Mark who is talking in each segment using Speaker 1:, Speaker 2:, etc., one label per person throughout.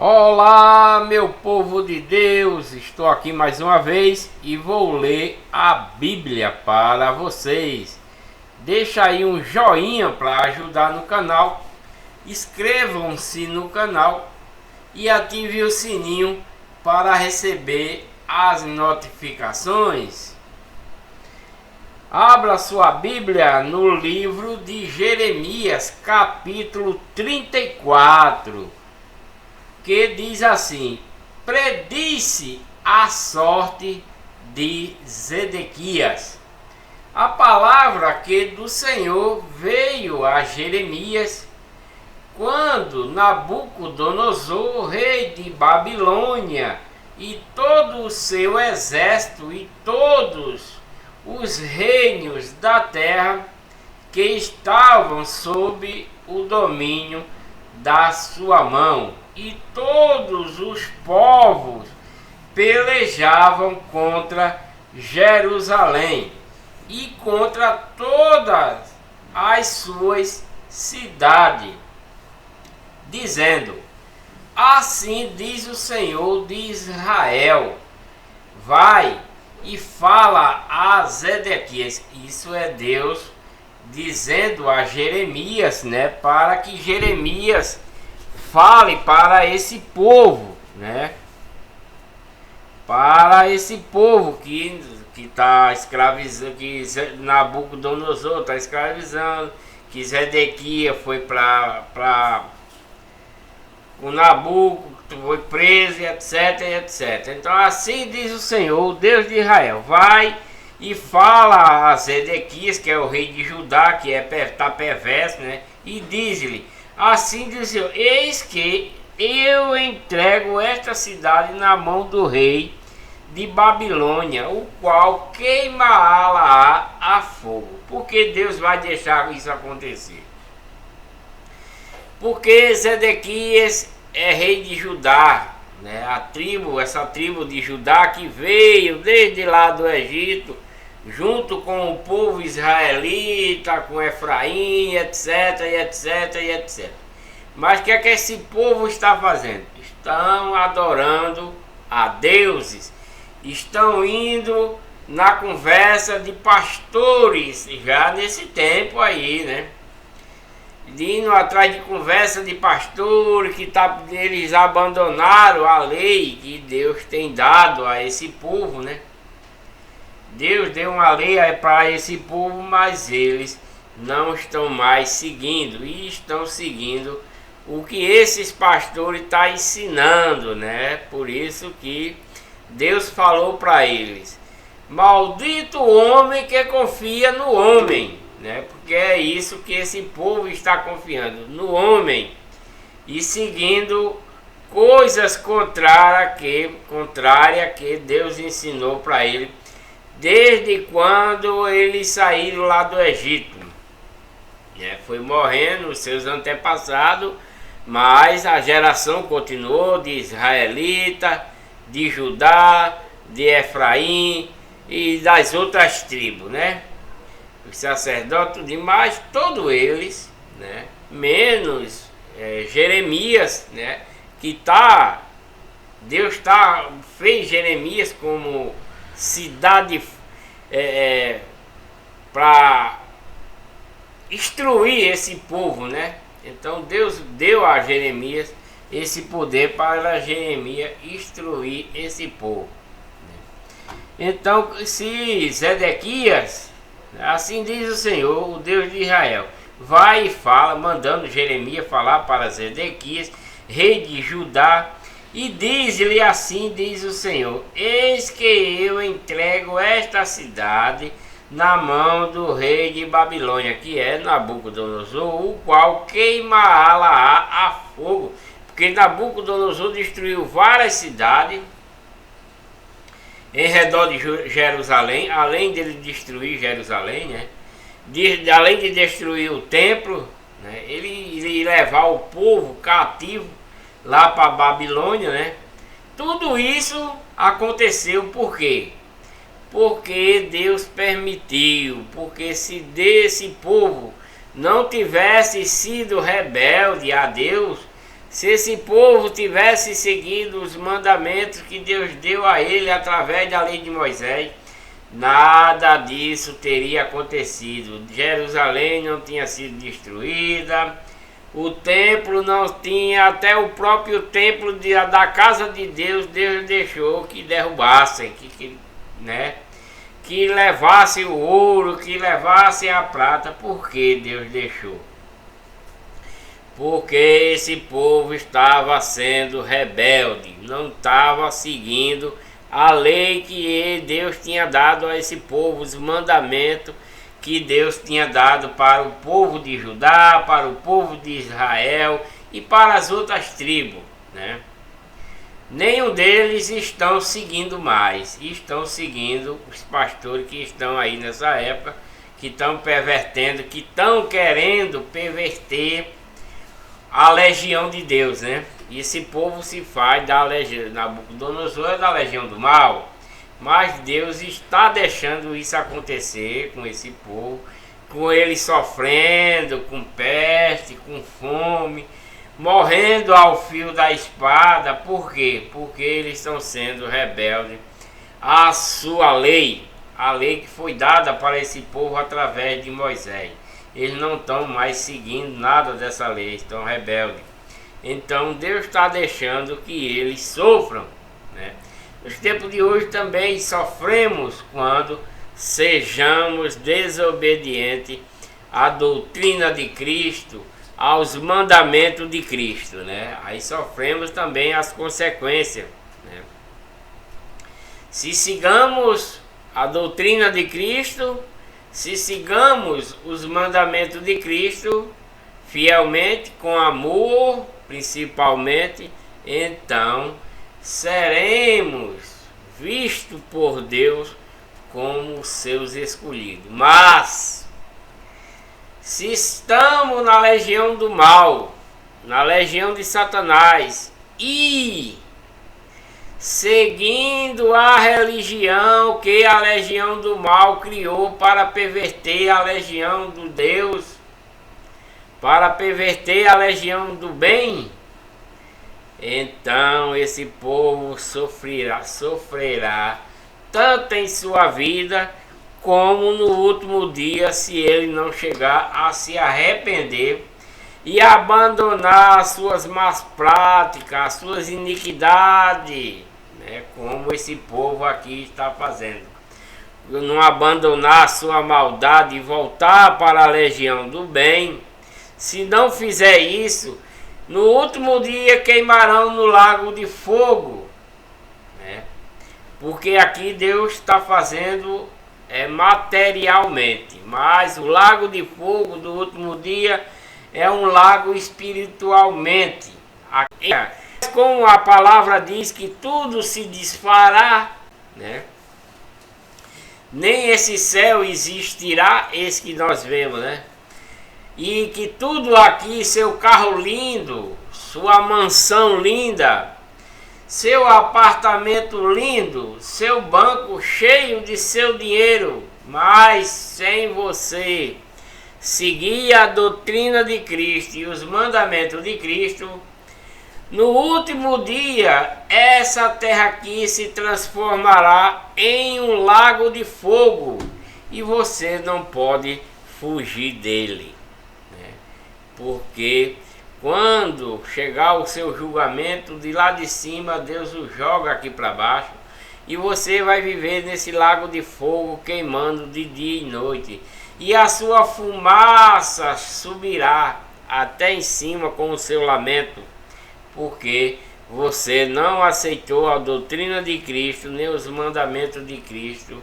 Speaker 1: Olá, meu povo de Deus, estou aqui mais uma vez e vou ler a Bíblia para vocês. Deixa aí um joinha para ajudar no canal, inscrevam-se no canal e ative o sininho para receber as notificações. Abra sua Bíblia no livro de Jeremias, capítulo 34. Que diz assim: predisse a sorte de Zedequias. A palavra que do Senhor veio a Jeremias quando Nabucodonosor, rei de Babilônia, e todo o seu exército e todos os reinos da terra que estavam sob o domínio da sua mão, e todos os povos pelejavam contra Jerusalém e contra todas as suas cidades, dizendo: assim diz o Senhor de Israel, vai e fala a Zedequias. Isso é Deus dizendo a Jeremias, né, para que Jeremias fale para esse povo, né? Para esse povo que está escravizando, que Nabucodonosor está escravizando, que Zedequias foi para o Nabucodonosor, foi preso, etc, etc. Então assim diz o Senhor, o Deus de Israel, vai e fala a Zedequias, que é o rei de Judá, que está perverso, né? E diz-lhe: assim diz o Senhor, eis que eu entrego esta cidade na mão do rei de Babilônia, o qual queimá-la a fogo. Por que Deus vai deixar isso acontecer? Porque Zedequias é rei de Judá, né? Essa tribo de Judá que veio desde lá do Egito, junto com o povo israelita, com Efraim, etc, etc, etc. Mas o que é que esse povo está fazendo? Estão adorando a deuses, estão indo na conversa de pastores, já nesse tempo aí, né? Indo atrás de conversa de pastores, eles abandonaram a lei que Deus tem dado a esse povo, né? Deus deu uma lei para esse povo, mas eles não estão mais seguindo, e estão seguindo o que esses pastores estão ensinando, né? Por isso que Deus falou para eles: maldito o homem que confia no homem, né? Porque é isso que esse povo está confiando, no homem, e seguindo coisas contrárias que Deus ensinou para ele desde quando eles saíram lá do Egito, né? Foi morrendo os seus antepassados, mas a geração continuou de israelita, de Judá, de Efraim e das outras tribos, né? Os sacerdotes demais, todos eles, né? Menos Jeremias, né? Deus fez Jeremias como cidade para instruir esse povo, né? Então Deus deu a Jeremias esse poder para Jeremias instruir esse povo. Então, se Zedequias, assim diz o Senhor, o Deus de Israel, vai e fala, mandando Jeremias falar para Zedequias, rei de Judá, e diz-lhe: assim diz o Senhor, eis que eu entrego esta cidade na mão do rei de Babilônia, que é Nabucodonosor, o qual queimá-la a fogo. Porque Nabucodonosor destruiu várias cidades em redor de Jerusalém, além dele destruir Jerusalém, né? Além de destruir o templo, né? Ele iria levar o povo cativo lá para a Babilônia, né? Tudo isso aconteceu por quê? Porque Deus permitiu, porque se desse povo não tivesse sido rebelde a Deus, Se esse povo tivesse seguido os mandamentos que Deus deu a ele através da lei de Moisés, nada disso teria acontecido. Jerusalém não tinha sido destruída, o templo não tinha, até o próprio templo da casa de Deus, Deus deixou que derrubassem, que levassem o ouro, que levassem a prata. Por que Deus deixou? Porque esse povo estava sendo rebelde, não estava seguindo a lei que Deus tinha dado a esse povo, os mandamentos que Deus tinha dado para o povo de Judá, para o povo de Israel e para as outras tribos, né? Nenhum deles estão seguindo mais, estão seguindo os pastores que estão aí nessa época, que estão pervertendo, que estão querendo perverter a legião de Deus, né? E esse povo se faz da legião, Nabucodonosor é da legião do mal, mas Deus está deixando isso acontecer com esse povo, com eles sofrendo, com peste, com fome, morrendo ao fio da espada. Por quê? Porque eles estão sendo rebeldes à sua lei, a lei que foi dada para esse povo através de Moisés. Eles não estão mais seguindo nada dessa lei, estão rebeldes. Então Deus está deixando que eles sofram, né? Nos tempos de hoje também sofremos quando sejamos desobedientes à doutrina de Cristo, aos mandamentos de Cristo, né? Aí sofremos também as consequências, né? Se sigamos a doutrina de Cristo, se sigamos os mandamentos de Cristo fielmente, com amor principalmente, então seremos vistos por Deus como seus escolhidos. Mas se estamos na legião do mal, na legião de Satanás, e seguindo a religião que a legião do mal criou para perverter a legião do Deus, para perverter a legião do bem, então esse povo sofrerá tanto em sua vida como no último dia, se ele não chegar a se arrepender e abandonar as suas más práticas, as suas iniquidades, né, como esse povo aqui está fazendo. Não abandonar a sua maldade e voltar para a legião do bem. Se não fizer isso, no último dia queimarão no lago de fogo, né? Porque aqui Deus está fazendo materialmente, mas o lago de fogo do último dia é um lago espiritualmente. Aqui, como a palavra diz que tudo se desfará, né? Nem esse céu existirá, esse que nós vemos, né? E que tudo aqui, seu carro lindo, sua mansão linda, seu apartamento lindo, seu banco cheio de seu dinheiro, mas sem você seguir a doutrina de Cristo e os mandamentos de Cristo, no último dia essa terra aqui se transformará em um lago de fogo e você não pode fugir dele, né? Porque quando chegar o seu julgamento, de lá de cima Deus o joga aqui para baixo e você vai viver nesse lago de fogo queimando de dia e noite, e a sua fumaça subirá até em cima com o seu lamento, porque você não aceitou a doutrina de Cristo, nem os mandamentos de Cristo,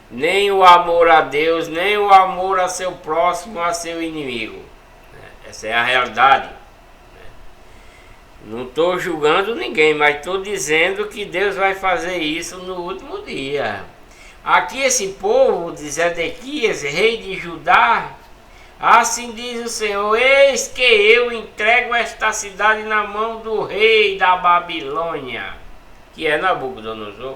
Speaker 1: nem o amor a Deus, nem o amor a seu próximo, a seu inimigo. Essa é a realidade. Não estou julgando ninguém, mas estou dizendo que Deus vai fazer isso no último dia. Aqui esse povo de Zedequias, rei de Judá, assim diz o Senhor: eis que eu entrego esta cidade na mão do rei da Babilônia, que é Nabucodonosor,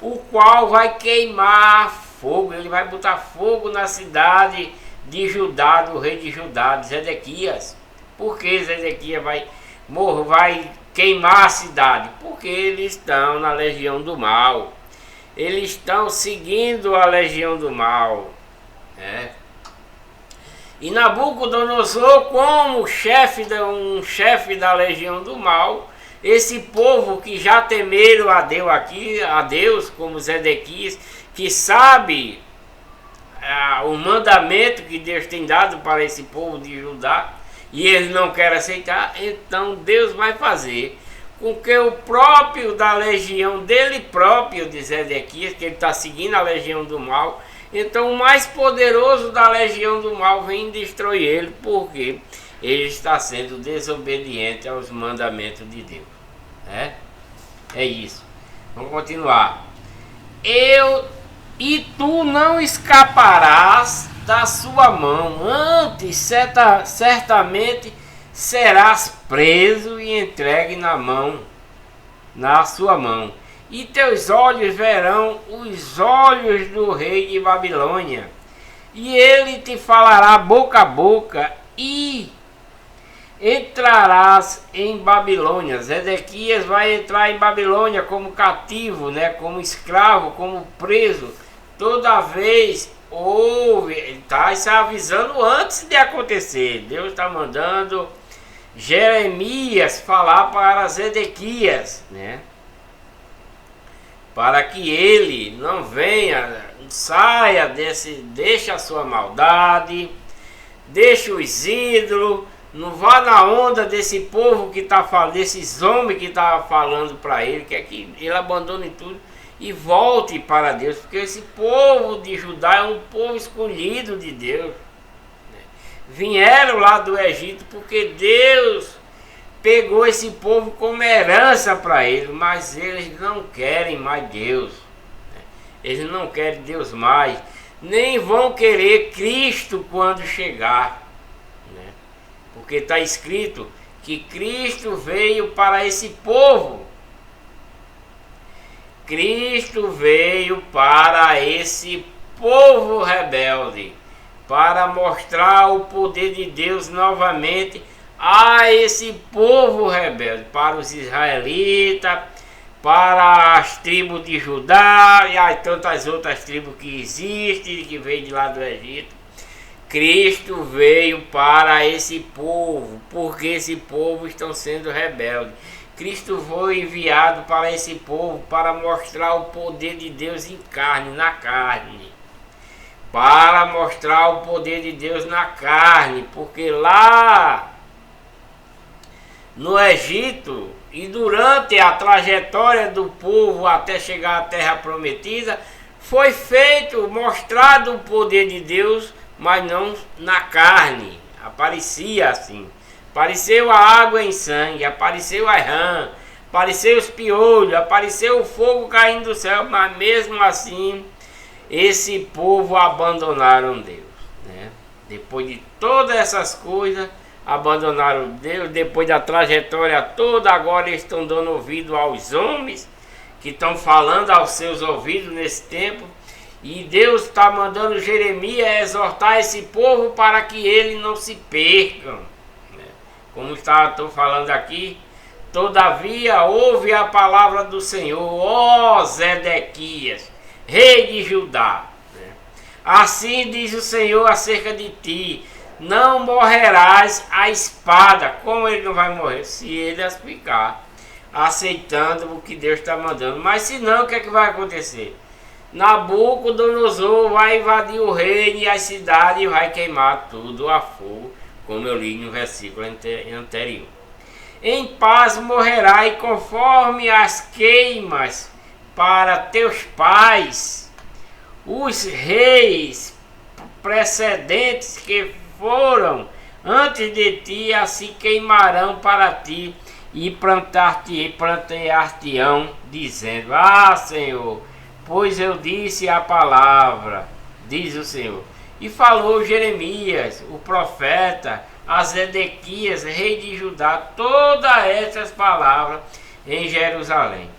Speaker 1: o qual vai queimar fogo, ele vai botar fogo na cidade de Judá, do rei de Judá, de Zedequias. Por que Zedequias vai queimar a cidade, porque eles estão na legião do mal. Eles estão seguindo a legião do mal. E Nabucodonosor, como um chefe da legião do mal, esse povo que já temeram a Deus, como Zedequias, que sabe o mandamento que Deus tem dado para esse povo de Judá, e eles não querem aceitar, então Deus vai fazer com que o próprio da legião dele próprio, de Zedequias, que ele está seguindo a legião do mal, então o mais poderoso da legião do mal vem destruir ele, porque ele está sendo desobediente aos mandamentos de Deus. É isso. Vamos continuar. E tu não escaparás da sua mão, antes certamente serás preso e entregue na sua mão. E teus olhos verão os olhos do rei de Babilônia, e ele te falará boca a boca, e entrarás em Babilônia. Zedequias vai entrar em Babilônia como cativo, como escravo, como preso. Toda vez ele está se avisando antes de acontecer. Deus está mandando Jeremias falar para Zedequias, para que ele não saia deixe a sua maldade, deixe os ídolos, não vá na onda desse povo que está falando, desses homens que estavam falando para ele, que ele abandone tudo e volte para Deus, porque esse povo de Judá é um povo escolhido de Deus. Vieram lá do Egito porque Deus pegou esse povo como herança para ele, mas eles não querem mais Deus. Eles não querem Deus mais, nem vão querer Cristo quando chegar. Porque está escrito que Cristo veio para esse povo. Cristo veio para esse povo rebelde, para mostrar o poder de Deus novamente a esse povo rebelde, para os israelitas, para as tribos de Judá e as tantas outras tribos que existem, que veio de lá do Egito. Cristo veio para esse povo, porque esse povo estão sendo rebeldes. Cristo foi enviado para esse povo para mostrar o poder de Deus em na carne. Para mostrar o poder de Deus na carne, porque lá no Egito e durante a trajetória do povo até chegar à terra prometida, foi mostrado o poder de Deus, mas não na carne. Aparecia assim. Apareceu a água em sangue, apareceu a rã, apareceu os piolhos, apareceu o fogo caindo do céu, mas mesmo assim esse povo abandonaram Deus. Depois de todas essas coisas, abandonaram Deus. Depois da trajetória toda, agora eles estão dando ouvido aos homens que estão falando aos seus ouvidos nesse tempo. E Deus está mandando Jeremias exortar esse povo para que eles não se percam. Como estou falando aqui, todavia ouve a palavra do Senhor, ó Zedequias, rei de Judá. Assim diz o Senhor acerca de ti: não morrerás a espada. Como ele não vai morrer? Se ele ficar aceitando o que Deus está mandando. Mas se não, o que é que vai acontecer? Nabucodonosor vai invadir o reino e a cidade e vai queimar tudo a fogo, como eu li no versículo anterior. Em paz morrerá, e conforme as queimas para teus pais, os reis precedentes que foram antes de ti, assim queimarão para ti e plantear-te-ão, dizendo: ah, Senhor, pois eu disse a palavra, diz o Senhor. E falou Jeremias, o profeta, a Zedequias, rei de Judá, todas essas palavras em Jerusalém.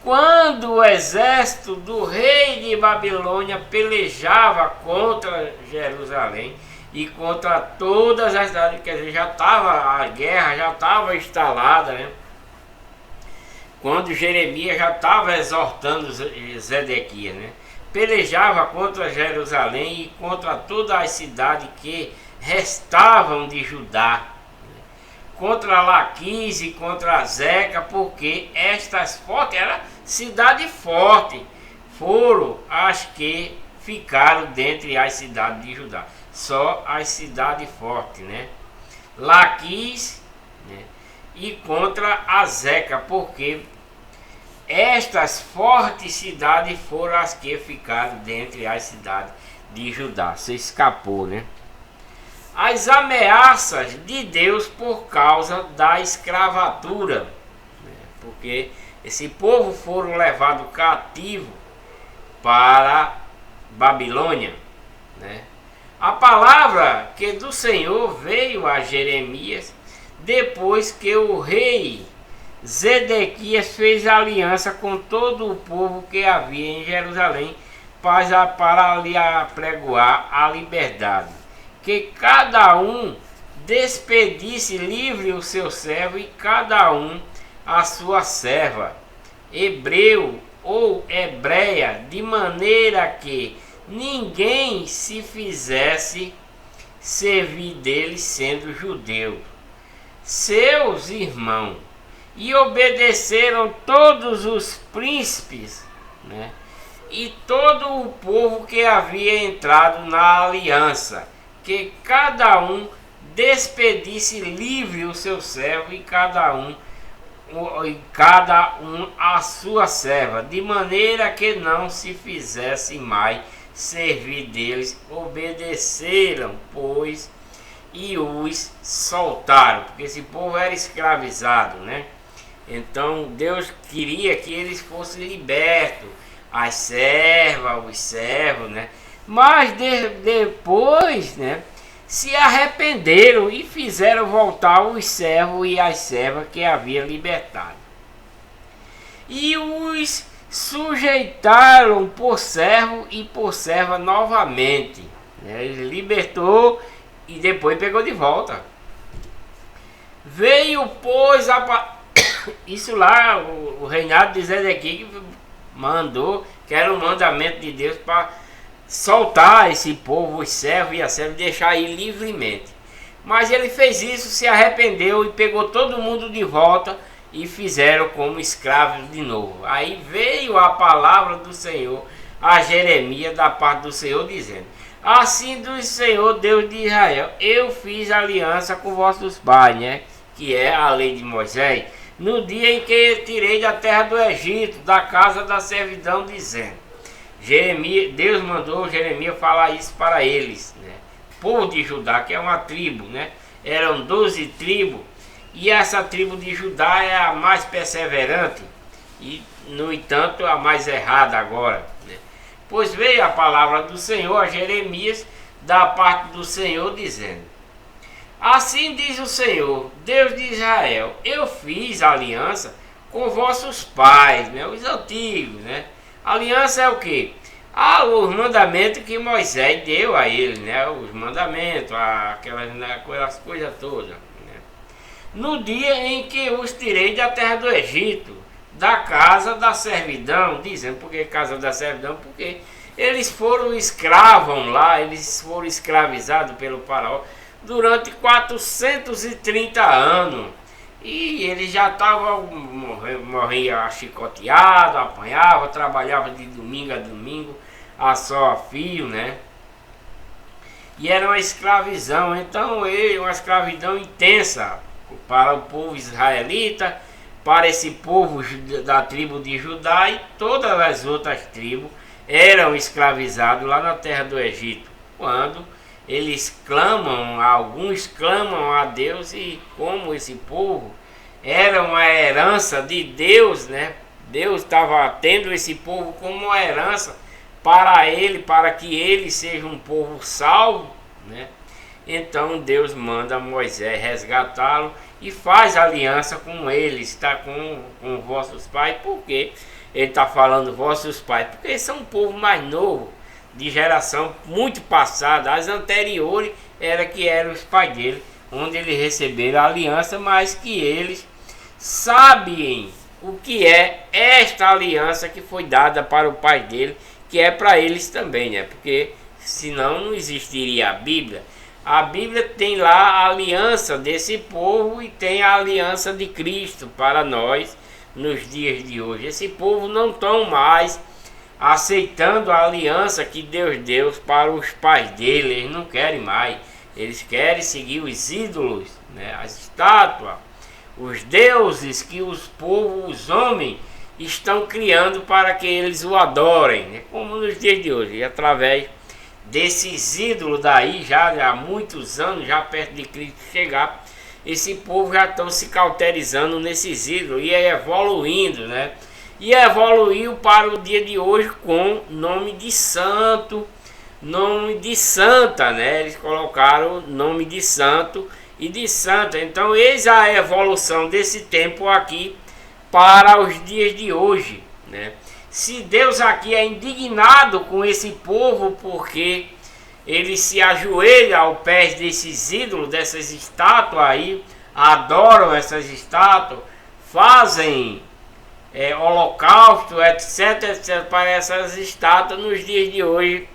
Speaker 1: Quando o exército do rei de Babilônia pelejava contra Jerusalém, e contra todas as cidades. Quer dizer, já estava a guerra, já estava instalada, né? Quando Jeremias já estava exortando Zedequias, né? Pelejava contra Jerusalém e contra todas as cidades que restavam de Judá, né? Contra Laquis e contra Zeca, porque estas fortes, era cidade forte, foram as que ficaram dentre as cidades de Judá. Só as cidades fortes, né? Laquis, né? E contra a Zeca, porque estas fortes cidades foram as que ficaram dentre as cidades de Judá. Você escapou, né? As ameaças de Deus por causa da escravatura, né? Porque esse povo foram levados cativo para Babilônia, né? A palavra que do Senhor veio a Jeremias depois que o rei Zedequias fez aliança com todo o povo que havia em Jerusalém para lhe apregoar a liberdade, que cada um despedisse livre o seu servo e cada um a sua serva, hebreu ou hebreia, de maneira que ninguém se fizesse servir dele sendo judeu, seus irmãos. E obedeceram todos os príncipes, né? E todo o povo que havia entrado na aliança, que cada um despedisse livre o seu servo e cada um a sua serva, de maneira que não se fizesse mais servir deles. Obedeceram, pois, e os soltaram, porque esse povo era escravizado, né? Então Deus queria que eles fossem libertos, as servas, os servos, né? Mas depois, né, se arrependeram e fizeram voltar os servos e as servas que havia libertado. E os sujeitaram por servo e por serva novamente, né? Ele libertou e depois pegou de volta. Veio, pois, isso lá, o reinado de Zedequias mandou, que era um mandamento de Deus para soltar esse povo, os servos e as servas, deixar ir livremente. Mas ele fez isso, se arrependeu e pegou todo mundo de volta e fizeram como escravos de novo. Aí veio a palavra do Senhor a Jeremias da parte do Senhor, dizendo: assim diz o Senhor, Deus de Israel, eu fiz aliança com vossos pais, né? Que é a lei de Moisés, no dia em que tirei da terra do Egito, da casa da servidão, dizendo. Deus mandou Jeremias falar isso para eles, né? O povo de Judá, que é uma tribo, né? Eram 12 tribos, e essa tribo de Judá é a mais perseverante e, no entanto, a mais errada agora, né? Pois veio a palavra do Senhor a Jeremias da parte do Senhor, dizendo: assim diz o Senhor, Deus de Israel, eu fiz aliança com vossos pais, né, os antigos, né? Aliança é o que? Os mandamentos que Moisés deu a eles, né? Os mandamentos, aquelas coisas todas, né? No dia em que os tirei da terra do Egito, da casa da servidão, dizendo, porque casa da servidão? Porque eles foram escravos lá, eles foram escravizados pelo faraó durante 430 anos. E ele já estava, morria chicoteado, apanhava, trabalhava de domingo a domingo, a só a fio, né? E era uma escravidão, então uma escravidão intensa para o povo israelita, para esse povo da tribo de Judá, e todas as outras tribos eram escravizados lá na terra do Egito, quando eles clamam, alguns clamam a Deus, e como esse povo era uma herança de Deus, né? Deus estava tendo esse povo como uma herança para ele, para que ele seja um povo salvo, né? Então Deus manda Moisés resgatá-lo e faz aliança com eles, está com vossos pais. Por quê? Ele está falando vossos pais, porque eles são um povo mais novo, de geração muito passada. As anteriores eram os pais dele, onde eles receberam a aliança, mas que eles sabem o que é esta aliança que foi dada para o pai dele, que é para eles também, né? Porque senão não existiria a Bíblia. A Bíblia tem lá a aliança desse povo e tem a aliança de Cristo para nós nos dias de hoje. Esse povo não estão mais aceitando a aliança que Deus deu para os pais dele. Eles não querem mais. Eles querem seguir os ídolos, né? As estátuas, os deuses que os povos, os homens, estão criando para que eles o adorem, né? Como nos dias de hoje, e através desses ídolos daí, já há muitos anos, já perto de Cristo chegar, esse povo já estão se cauterizando nesses ídolos e evoluindo, né? E evoluiu para o dia de hoje com nome de santo, nome de santa, né? Eles colocaram nome de santo e de santa. Então eis a evolução desse tempo aqui para os dias de hoje, né? Se Deus aqui é indignado com esse povo porque ele se ajoelha ao pé desses ídolos, dessas estátuas aí, adoram essas estátuas, fazem holocausto, etc, etc, para essas estátuas nos dias de hoje,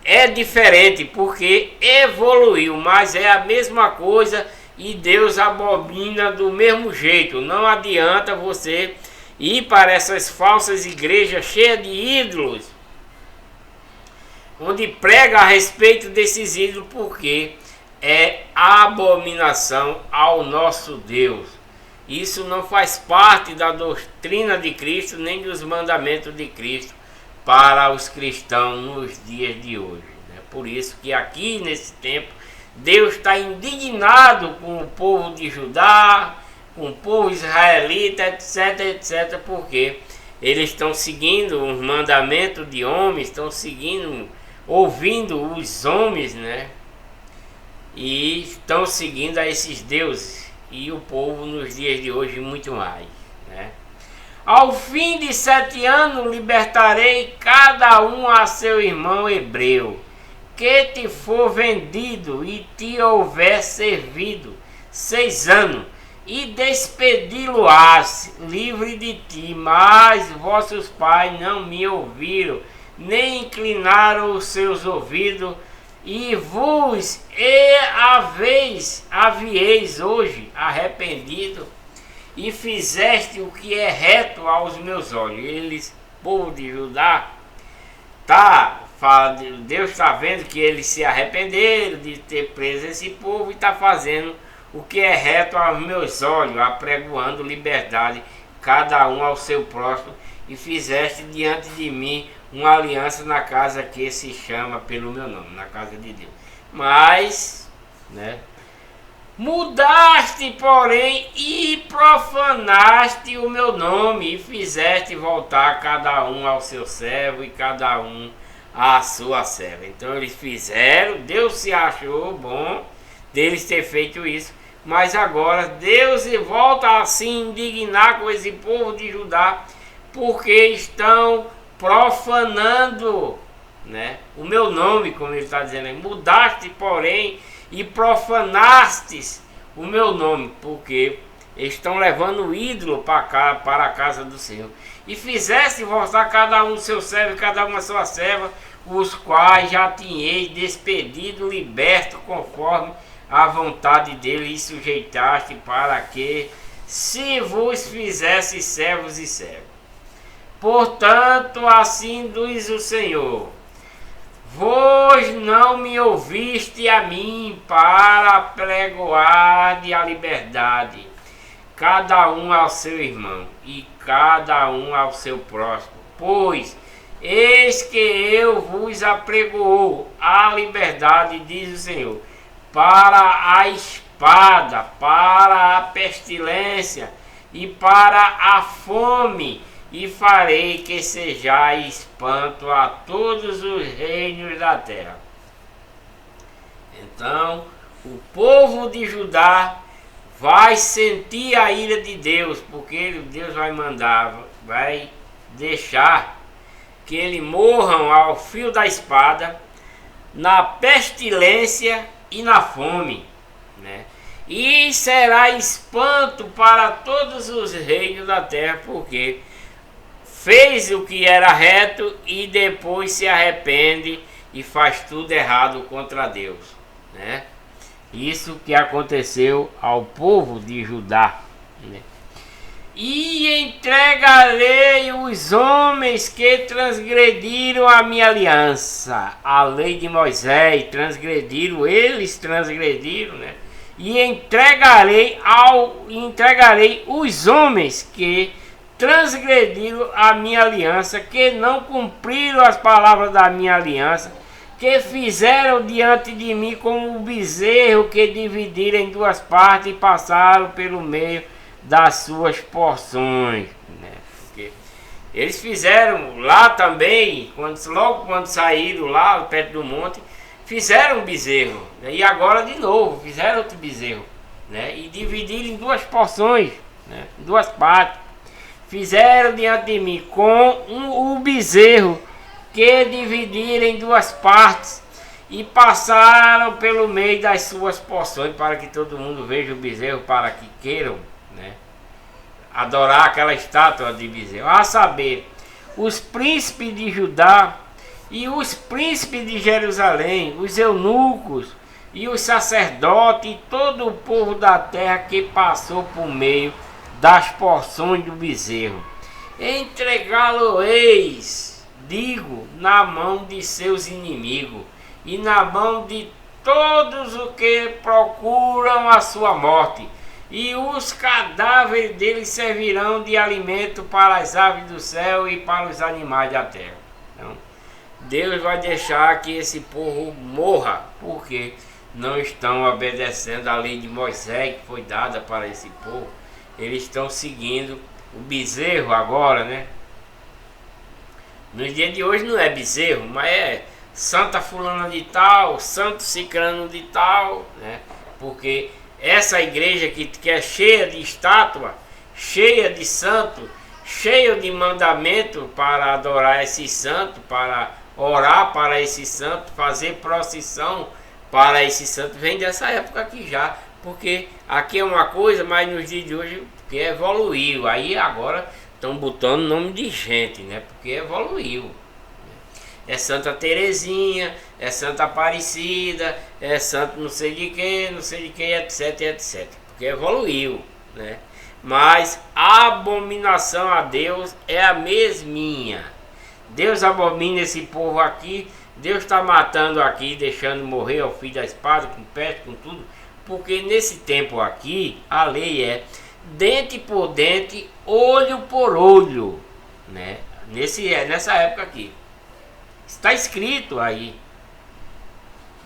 Speaker 1: é diferente porque evoluiu, mas é a mesma coisa e Deus abomina do mesmo jeito. Não adianta você ir para essas falsas igrejas cheias de ídolos, onde prega a respeito desses ídolos, porque é abominação ao nosso Deus. Isso não faz parte da doutrina de Cristo, nem dos mandamentos de Cristo para os cristãos nos dias de hoje, né? Por isso que aqui nesse tempo Deus está indignado com o povo de Judá, com o povo israelita, etc, etc, porque eles estão seguindo os mandamentos de homens, estão seguindo, ouvindo os homens, né? E estão seguindo a esses deuses, e o povo nos dias de hoje muito mais, né? Ao fim de 7 anos libertarei cada um a seu irmão hebreu, que te for vendido e te houver servido 6 anos, e despedi-lo-ás livre de ti, mas vossos pais não me ouviram, nem inclinaram os seus ouvidos, e vos havieis hoje arrependido, e fizeste o que é reto aos meus olhos. Eles, povo de Judá, Deus está vendo que eles se arrependeram de ter preso esse povo e está fazendo o que é reto aos meus olhos, apregoando liberdade, cada um ao seu próximo, e fizeste diante de mim uma aliança na casa que se chama pelo meu nome, na casa de Deus. Mas, né, mudaste, porém, e profanaste o meu nome, e fizeste voltar cada um ao seu servo e cada um à sua serva. Então eles fizeram, Deus se achou bom deles ter feito isso, mas agora Deus volta a se indignar com esse povo de Judá, porque estão profanando, né, o meu nome, como ele está dizendo aí. Mudaste, porém, e profanastes o meu nome, porque estão levando o ídolo para a casa do Senhor. E fizeste voltar cada um seu servo, cada uma sua serva, os quais já tinhais despedido, liberto, conforme a vontade dele, e sujeitaste para que se vos fizesse servos e servas. Portanto, assim diz o Senhor: vós não me ouviste a mim para pregoar de a liberdade, cada um ao seu irmão e cada um ao seu próximo. Pois eis que eu vos apregoou a liberdade, diz o Senhor, para a espada, para a pestilência e para a fome, e farei que sejais espanto a todos os reinos da terra. Então, o povo de Judá vai sentir a ira de Deus, porque Deus vai mandar, vai deixar que eles morram ao fio da espada, na pestilência e na fome, né? E será espanto para todos os reinos da terra, porque fez o que era reto e depois se arrepende e faz tudo errado contra Deus, né? Isso que aconteceu ao povo de Judá, né? E entregarei os homens que transgrediram a minha aliança, a lei de Moisés, eles transgrediram, né? E entregarei os homens que transgrediram a minha aliança, que não cumpriram as palavras da minha aliança, que fizeram diante de mim como um bezerro que dividiram em duas partes e passaram pelo meio das suas porções, né? Porque eles fizeram lá também, logo quando saíram lá perto do monte, fizeram um bezerro, né? E agora de novo fizeram outro bezerro, né? E dividiram em duas porções, né? Em duas partes. Fizeram diante de mim com o bezerro que dividiram em duas partes e passaram pelo meio das suas porções, para que todo mundo veja o bezerro, para que queiram, né, adorar aquela estátua de bezerro. A saber, os príncipes de Judá e os príncipes de Jerusalém, os eunucos e os sacerdotes e todo o povo da terra que passou por meio das porções do bezerro. Entregá-lo-eis, digo, na mão de seus inimigos e na mão de todos os que procuram a sua morte, e os cadáveres deles servirão de alimento para as aves do céu e para os animais da terra. Então, Deus vai deixar que esse povo morra, porque não estão obedecendo a lei de Moisés que foi dada para esse povo. Eles estão seguindo o bezerro agora, né? Nos dias de hoje não é bezerro, mas é Santa Fulana de tal, Santo Cicrano de tal, né? Porque essa igreja que é cheia de estátua, cheia de santo, cheia de mandamento para adorar esse santo, para orar para esse santo, fazer procissão para esse santo, vem dessa época aqui já. Porque aqui é uma coisa, mas nos dias de hoje que evoluiu. Aí agora estão botando nome de gente, né? Porque evoluiu. É Santa Terezinha, é Santa Aparecida, é santo não sei de que, etc, etc. Porque evoluiu, né? Mas a abominação a Deus é a mesminha. Deus abomina esse povo aqui. Deus está matando aqui, deixando morrer ao fio da espada, com peste, com tudo. Porque nesse tempo aqui, a lei é dente por dente, olho por olho, né? Nessa época aqui. Está escrito aí.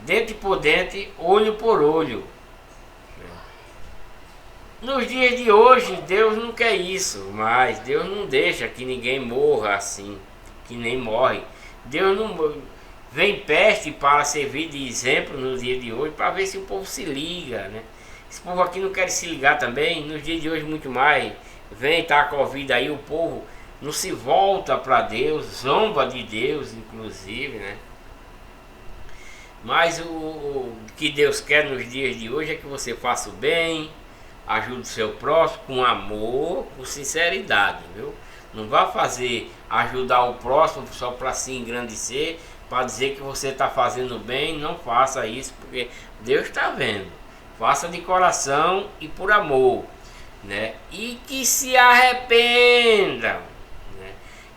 Speaker 1: Dente por dente, olho por olho. Nos dias de hoje, Deus não quer isso, mas Deus não deixa que ninguém morra assim, que nem morre. Deus não vem peste para servir de exemplo nos dias de hoje, para ver se o povo se liga, né? Esse povo aqui não quer se ligar também, nos dias de hoje muito mais. Vem, tá a Covid aí, o povo não se volta para Deus, zomba de Deus, inclusive, né? Mas o que Deus quer nos dias de hoje é que você faça o bem, ajude o seu próximo com amor, com sinceridade, viu? Não vá ajudar o próximo só para se engrandecer, para dizer que você está fazendo bem. Não faça isso, porque Deus está vendo. Faça de coração e por amor, né? E que se arrependam, né?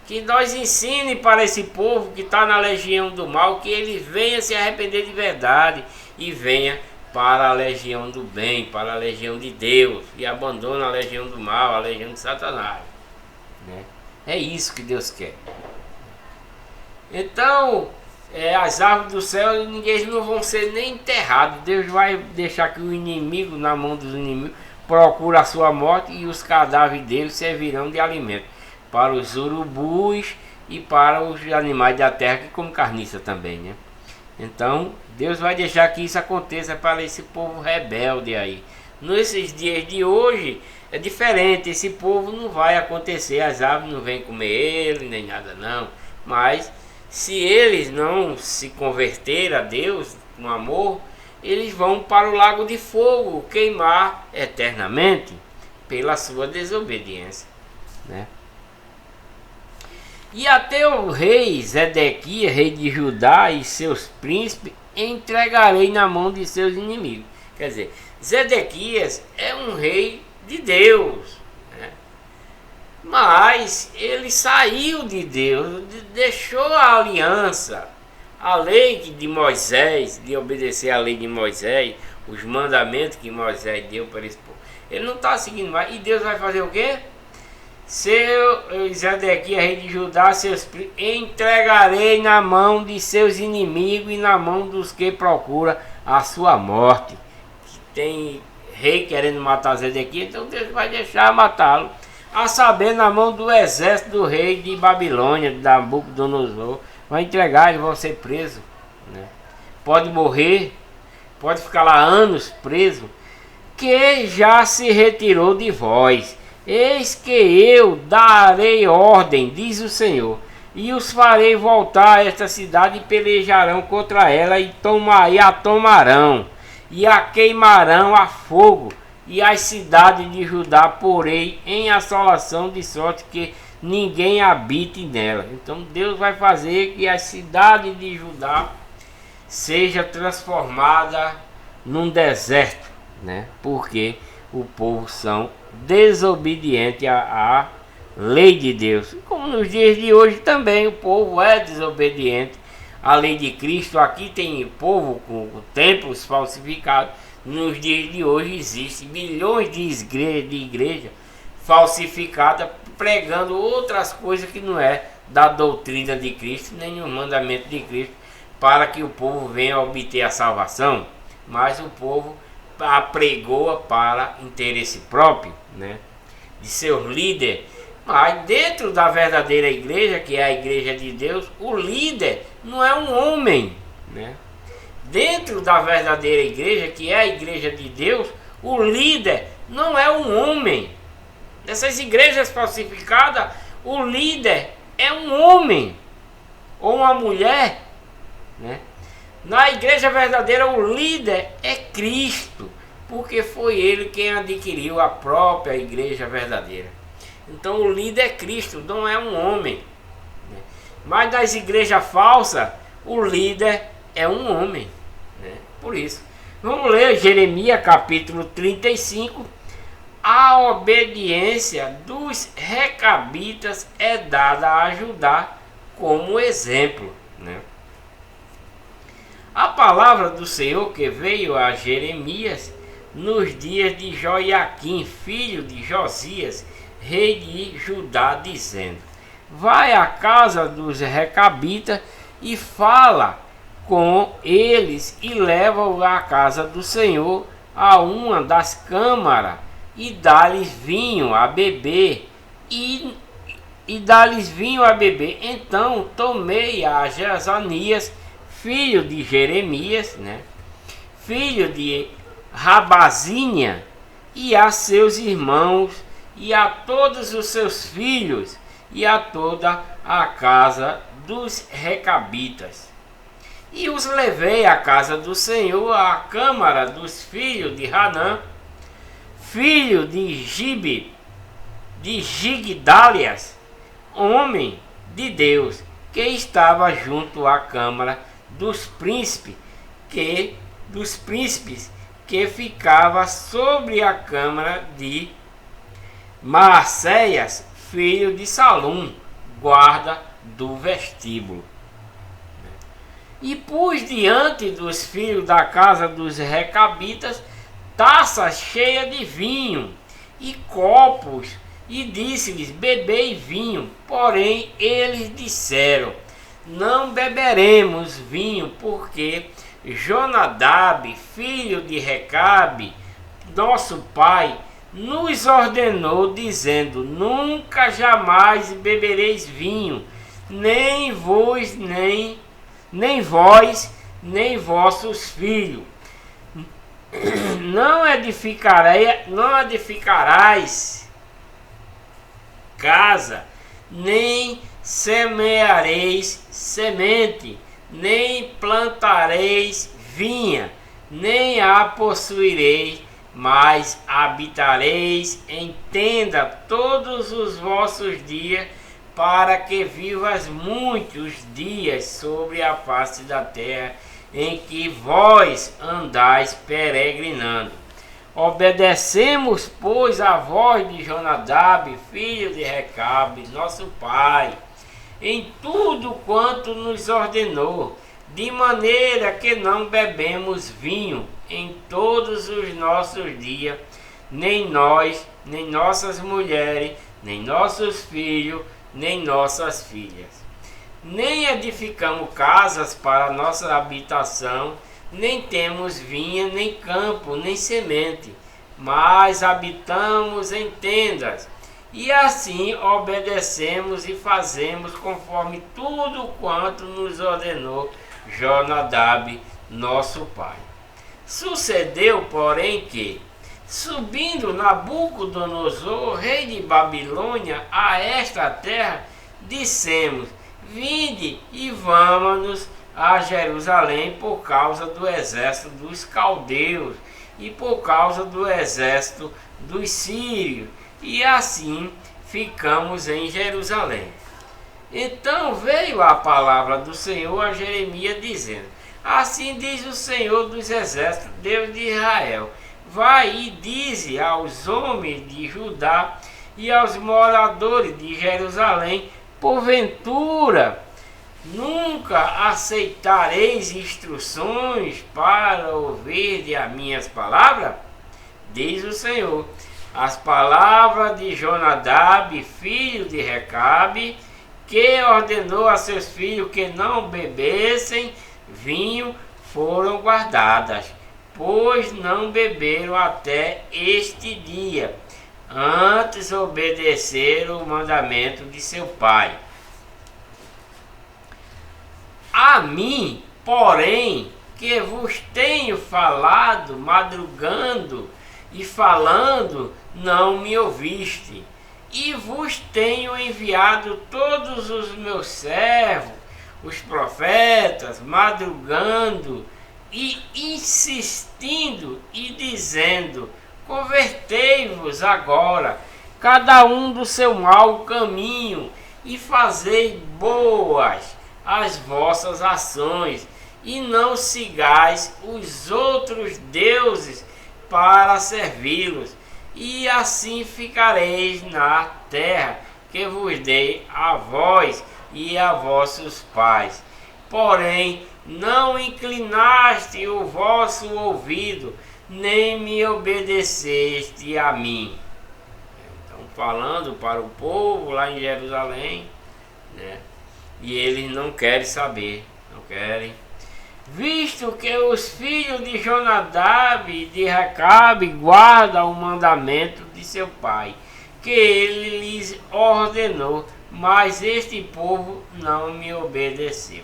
Speaker 1: Que nós ensine para esse povo que está na legião do mal, que ele venha se arrepender de verdade e venha para a legião do bem, para a legião de Deus, e abandone a legião do mal, a legião de Satanás, né? É isso que Deus quer. Então, as árvores do céu, ninguém não vão ser nem enterrados. Deus vai deixar que o inimigo, na mão dos inimigos, procure a sua morte, e os cadáveres deles servirão de alimento para os urubus e para os animais da terra que comem carniça também, né? Então, Deus vai deixar que isso aconteça para esse povo rebelde aí. Nesses dias de hoje é diferente, esse povo não vai acontecer, as aves não vêm comer ele, nem nada não. Mas se eles não se converterem a Deus com amor, eles vão para o lago de fogo, queimar eternamente pela sua desobediência, né? E até o rei Zedequias, rei de Judá, e seus príncipes entregarei na mão de seus inimigos. Quer dizer, Zedequias é um rei de Deus, né? Mas ele saiu de Deus, deixou a aliança, a lei de Moisés, de obedecer a lei de Moisés, os mandamentos que Moisés deu para esse povo. Ele não está seguindo mais. E Deus vai fazer o quê? Zedequias, rei de Judá, seus entregarei na mão de seus inimigos e na mão dos que procuram a sua morte. Tem rei querendo matar Zedequias, então Deus vai deixar matá-lo. A saber, na mão do exército do rei de Babilônia, de Nabucodonosor. Vai entregar, eles vão ser presos, né? Pode morrer, pode ficar lá anos preso, que já se retirou de vós. Eis que eu darei ordem, diz o Senhor, e os farei voltar a esta cidade e pelejarão contra ela e a tomarão e a queimarão a fogo, e as cidades de Judá porei em assolação, de sorte que ninguém habite nela. Então Deus vai fazer que a cidade de Judá seja transformada num deserto, né? Porque o povo são desobedientes à lei de Deus. Como nos dias de hoje também o povo é desobediente à lei de Cristo. Aqui tem povo com templos falsificados. Nos dias de hoje existem milhões de igrejas falsificadas, pregando outras coisas que não é da doutrina de Cristo, nem o mandamento de Cristo, para que o povo venha obter a salvação. Mas o povo apregoa para interesse próprio, né, de seus líderes. Mas dentro da verdadeira igreja, que é a igreja de Deus, o líder não é um homem, né? Dentro da verdadeira igreja, que é a igreja de Deus, o líder não é um homem. Nessas igrejas falsificadas, o líder é um homem ou uma mulher, né? Na igreja verdadeira, o líder é Cristo, porque foi ele quem adquiriu a própria igreja verdadeira. Então o líder é Cristo, não é um homem, né? Mas nas igrejas falsas, o líder é um homem, né? Por isso, vamos ler Jeremias capítulo 35. A obediência dos recabitas é dada a Judá como exemplo, né? A palavra do Senhor que veio a Jeremias nos dias de Joiaquim, filho de Josias, rei de Judá, dizendo: vai à casa dos recabitas e fala com eles e leva-o à casa do Senhor, a uma das câmaras, e dá-lhes vinho a beber, e dá-lhes vinho a beber. Então tomei a Jezanias, filho de Jeremias, né, filho de Rabazinha, e a seus irmãos, e a todos os seus filhos, e a toda a casa dos recabitas. E os levei à casa do Senhor, à câmara dos filhos de Hanã, filho de Gigdalias, homem de Deus, que estava junto à câmara dos príncipes, que ficava sobre a câmara de Maacéias, filho de Salum, guarda do vestíbulo. E pus diante dos filhos da casa dos recabitas taças cheias de vinho e copos, e disse-lhes: bebei vinho. Porém eles disseram: não beberemos vinho, porque Jonadab, filho de Recabe, nosso pai, nos ordenou, dizendo: nunca jamais bebereis vinho, nem vós, nem vossos filhos. Não edificarás casa, nem semeareis semente, nem plantareis vinha, nem a possuireis, mas habitareis em tenda todos os vossos dias, para que vivas muitos dias sobre a face da terra, em que vós andais peregrinando. Obedecemos, pois, a voz de Jonadab, filho de Recabe, nosso pai, em tudo quanto nos ordenou, de maneira que não bebemos vinho em todos os nossos dias, nem nós, nem nossas mulheres, nem nossos filhos, nem nossas filhas. Nem edificamos casas para nossa habitação, nem temos vinha, nem campo, nem semente, mas habitamos em tendas, e assim obedecemos e fazemos conforme tudo quanto nos ordenou Jonadab, nosso pai. Sucedeu, porém, que, subindo Nabucodonosor, rei de Babilônia, a esta terra, dissemos: vinde e vamos a Jerusalém por causa do exército dos caldeus e por causa do exército dos sírios, e assim ficamos em Jerusalém. Então veio a palavra do Senhor a Jeremias, dizendo: assim diz o Senhor dos exércitos, Deus de Israel: vai e dize aos homens de Judá e aos moradores de Jerusalém: porventura nunca aceitareis instruções para ouvir as minhas palavras? Diz o Senhor: as palavras de Jonadab, filho de Recabe, que ordenou a seus filhos que não bebessem vinho, foram guardadas, pois não beberam até este dia, antes obedeceram o mandamento de seu pai. A mim, porém, que vos tenho falado madrugando e falando, não me ouviste, e vos tenho enviado todos os meus servos, os profetas, madrugando e insistindo e dizendo: convertei-vos agora, cada um do seu mau caminho, e fazei boas as vossas ações, e não sigais os outros deuses para servi-los, e assim ficareis na terra que vos dei a vós e a vossos pais. Porém, não inclinaste o vosso ouvido, nem me obedeceste a mim. Então, falando para o povo lá em Jerusalém, né? E eles não querem saber, não querem. Visto que os filhos de Jonadab e de Recabe guardam o mandamento de seu pai, que ele lhes ordenou, mas este povo não me obedeceu.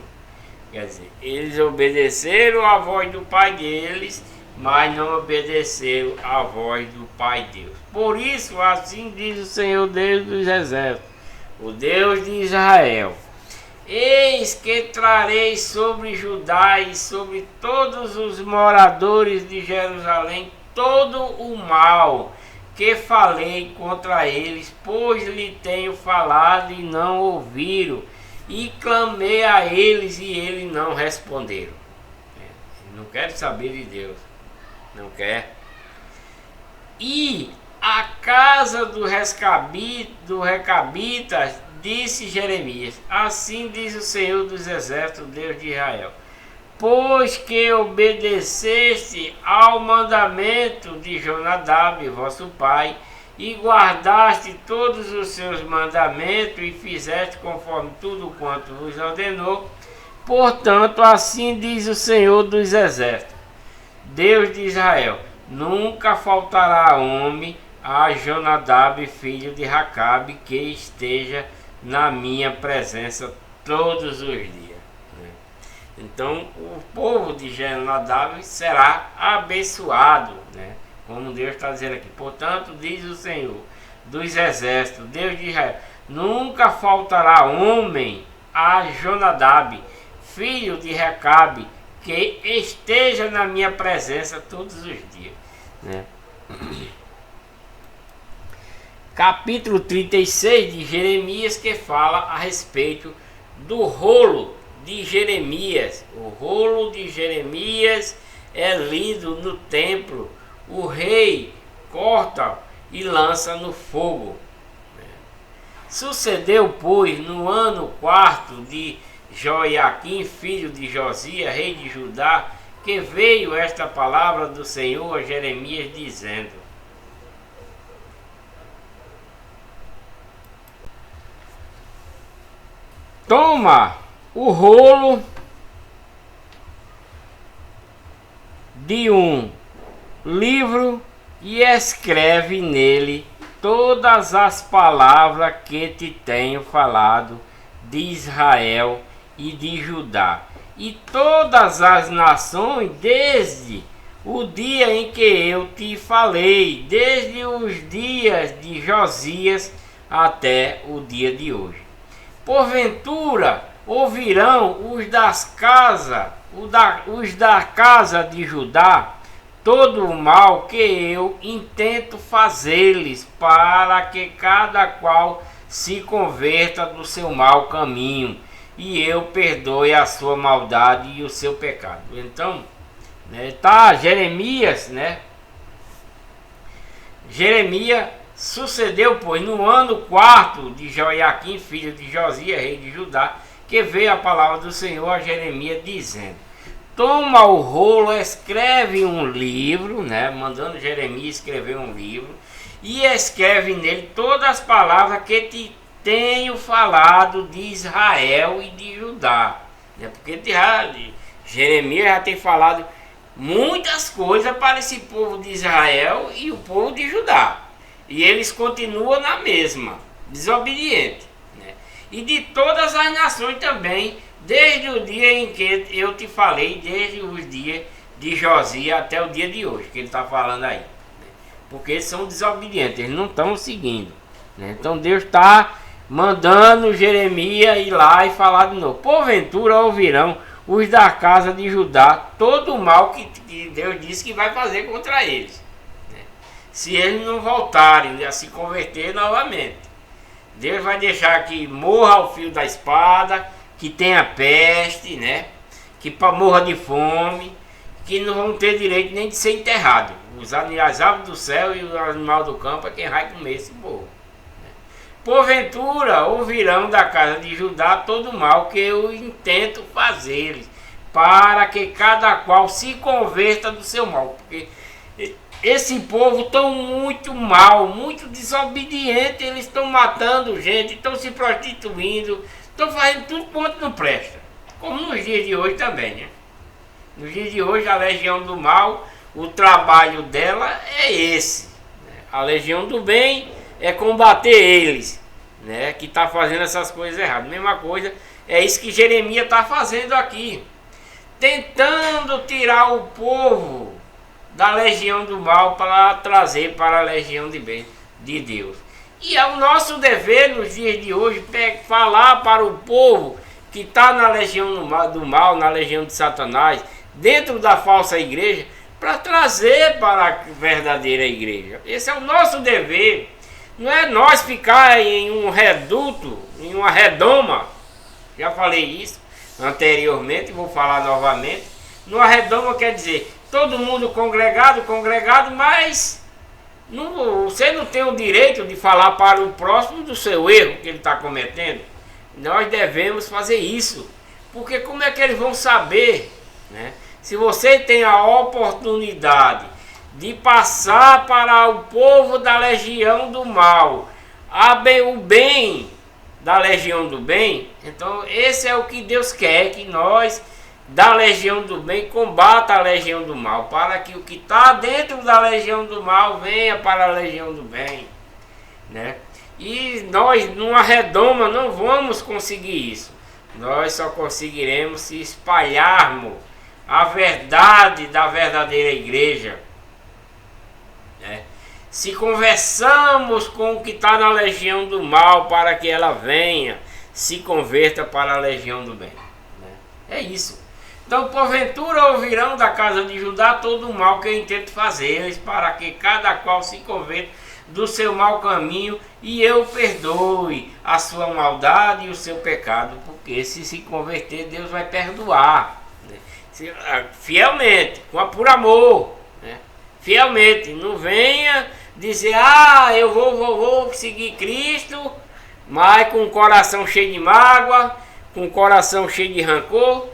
Speaker 1: Quer dizer, eles obedeceram à voz do pai deles, mas não obedeceram à voz do Pai Deus. Por isso, assim diz o Senhor Deus dos exércitos, o Deus de Israel: eis que trarei sobre Judá e sobre todos os moradores de Jerusalém todo o mal que falei contra eles, pois lhe tenho falado e não ouviram, e clamei a eles e eles não responderam. Não quer saber de Deus, não quer. E a casa do Recabita, disse Jeremias: assim diz o Senhor dos exércitos, Deus de Israel: pois que obedeceste ao mandamento de Jonadab, vosso pai, e guardaste todos os seus mandamentos e fizeste conforme tudo quanto vos ordenou, portanto, assim diz o Senhor dos exércitos, Deus de Israel: nunca faltará homem a Jonadab, filho de Recabe, que esteja na minha presença todos os dias. Então o povo de Jonadab será abençoado, né? Como Deus está dizendo aqui. Portanto, diz o Senhor dos exércitos, Deus de Israel: nunca faltará homem a Jonadab, filho de Recabe, que esteja na minha presença todos os dias, né? Capítulo 36 de Jeremias, que fala a respeito do rolo de Jeremias. O rolo de Jeremias é lido no templo. O rei corta e lança no fogo. Sucedeu, pois, no ano 4 de Joiaquim, filho de Josias, rei de Judá, que veio esta palavra do Senhor a Jeremias, dizendo: toma o rolo de um livro e escreve nele todas as palavras que te tenho falado de Israel e de Judá e todas as nações, desde o dia em que eu te falei, desde os dias de Josias até o dia de hoje. Porventura ouvirão os da casa de Judá todo o mal que eu intento fazer-lhes, para que cada qual se converta do seu mau caminho, e eu perdoe a sua maldade e o seu pecado. Então, Jeremias, Jeremias sucedeu, pois, no ano 4 de Joiaquim, filho de Josias, rei de Judá, que veio a palavra do Senhor a Jeremias, dizendo: toma o rolo, escreve um livro, mandando Jeremias escrever um livro, e escreve nele todas as palavras que te tenho falado de Israel e de Judá. Porque Jeremias já tem falado muitas coisas para esse povo de Israel e o povo de Judá. E eles continuam na mesma, desobediente. E de todas as nações também, desde o dia em que eu te falei, desde os dias de Josias até o dia de hoje, que ele está falando aí. Porque eles são desobedientes, eles não estão seguindo. Então Deus está mandando Jeremias ir lá e falar de novo. Porventura ouvirão os da casa de Judá todo o mal que Deus disse que vai fazer contra eles, se eles não voltarem a se converter novamente. Deus vai deixar que morra o fio da espada, que tenha peste, que morra de fome, que não vão ter direito nem de ser enterrado. As aves do céu e os animais do campo é quem vai comer esse povo. Porventura ouvirão da casa de Judá todo o mal que eu intento fazer, para que cada qual se converta do seu mal. Porque esse povo estão muito mal, muito desobediente, eles estão matando gente, estão se prostituindo, estão fazendo tudo quanto não presta. Como nos dias de hoje também, Nos dias de hoje a legião do mal, o trabalho dela é esse. A legião do bem é combater eles, que está fazendo essas coisas erradas. Mesma coisa, é isso que Jeremias está fazendo aqui. Tentando tirar o povo da legião do mal para trazer para a legião de bem de Deus. E é o nosso dever nos dias de hoje falar para o povo que está na legião do mal, na legião de Satanás, dentro da falsa igreja, para trazer para a verdadeira igreja. Esse é o nosso dever. Não é nós ficar em um reduto, em uma redoma. Já falei isso anteriormente, vou falar novamente. Numa redoma quer dizer todo mundo congregado, mas você não tem o direito de falar para o próximo do seu erro que ele está cometendo. Nós devemos fazer isso, porque como é que eles vão saber, se você tem a oportunidade de passar para o povo da legião do mal o bem da legião do bem? Então esse é o que Deus quer, que nós da legião do bem combata a legião do mal, para que o que está dentro da legião do mal venha para a legião do bem, E nós numa redoma não vamos conseguir isso. Nós só conseguiremos se espalharmos a verdade da verdadeira igreja, se conversamos com o que está na legião do mal, para que ela venha, se converta para a legião do bem, É isso. Então, porventura ouvirão da casa de Judá todo o mal que eu intento fazer, para que cada qual se converta do seu mau caminho e eu perdoe a sua maldade e o seu pecado, porque se converter, Deus vai perdoar, né? Fielmente, por amor, né? Fielmente, não venha dizer, eu vou seguir Cristo, mas com o coração cheio de mágoa, com o coração cheio de rancor,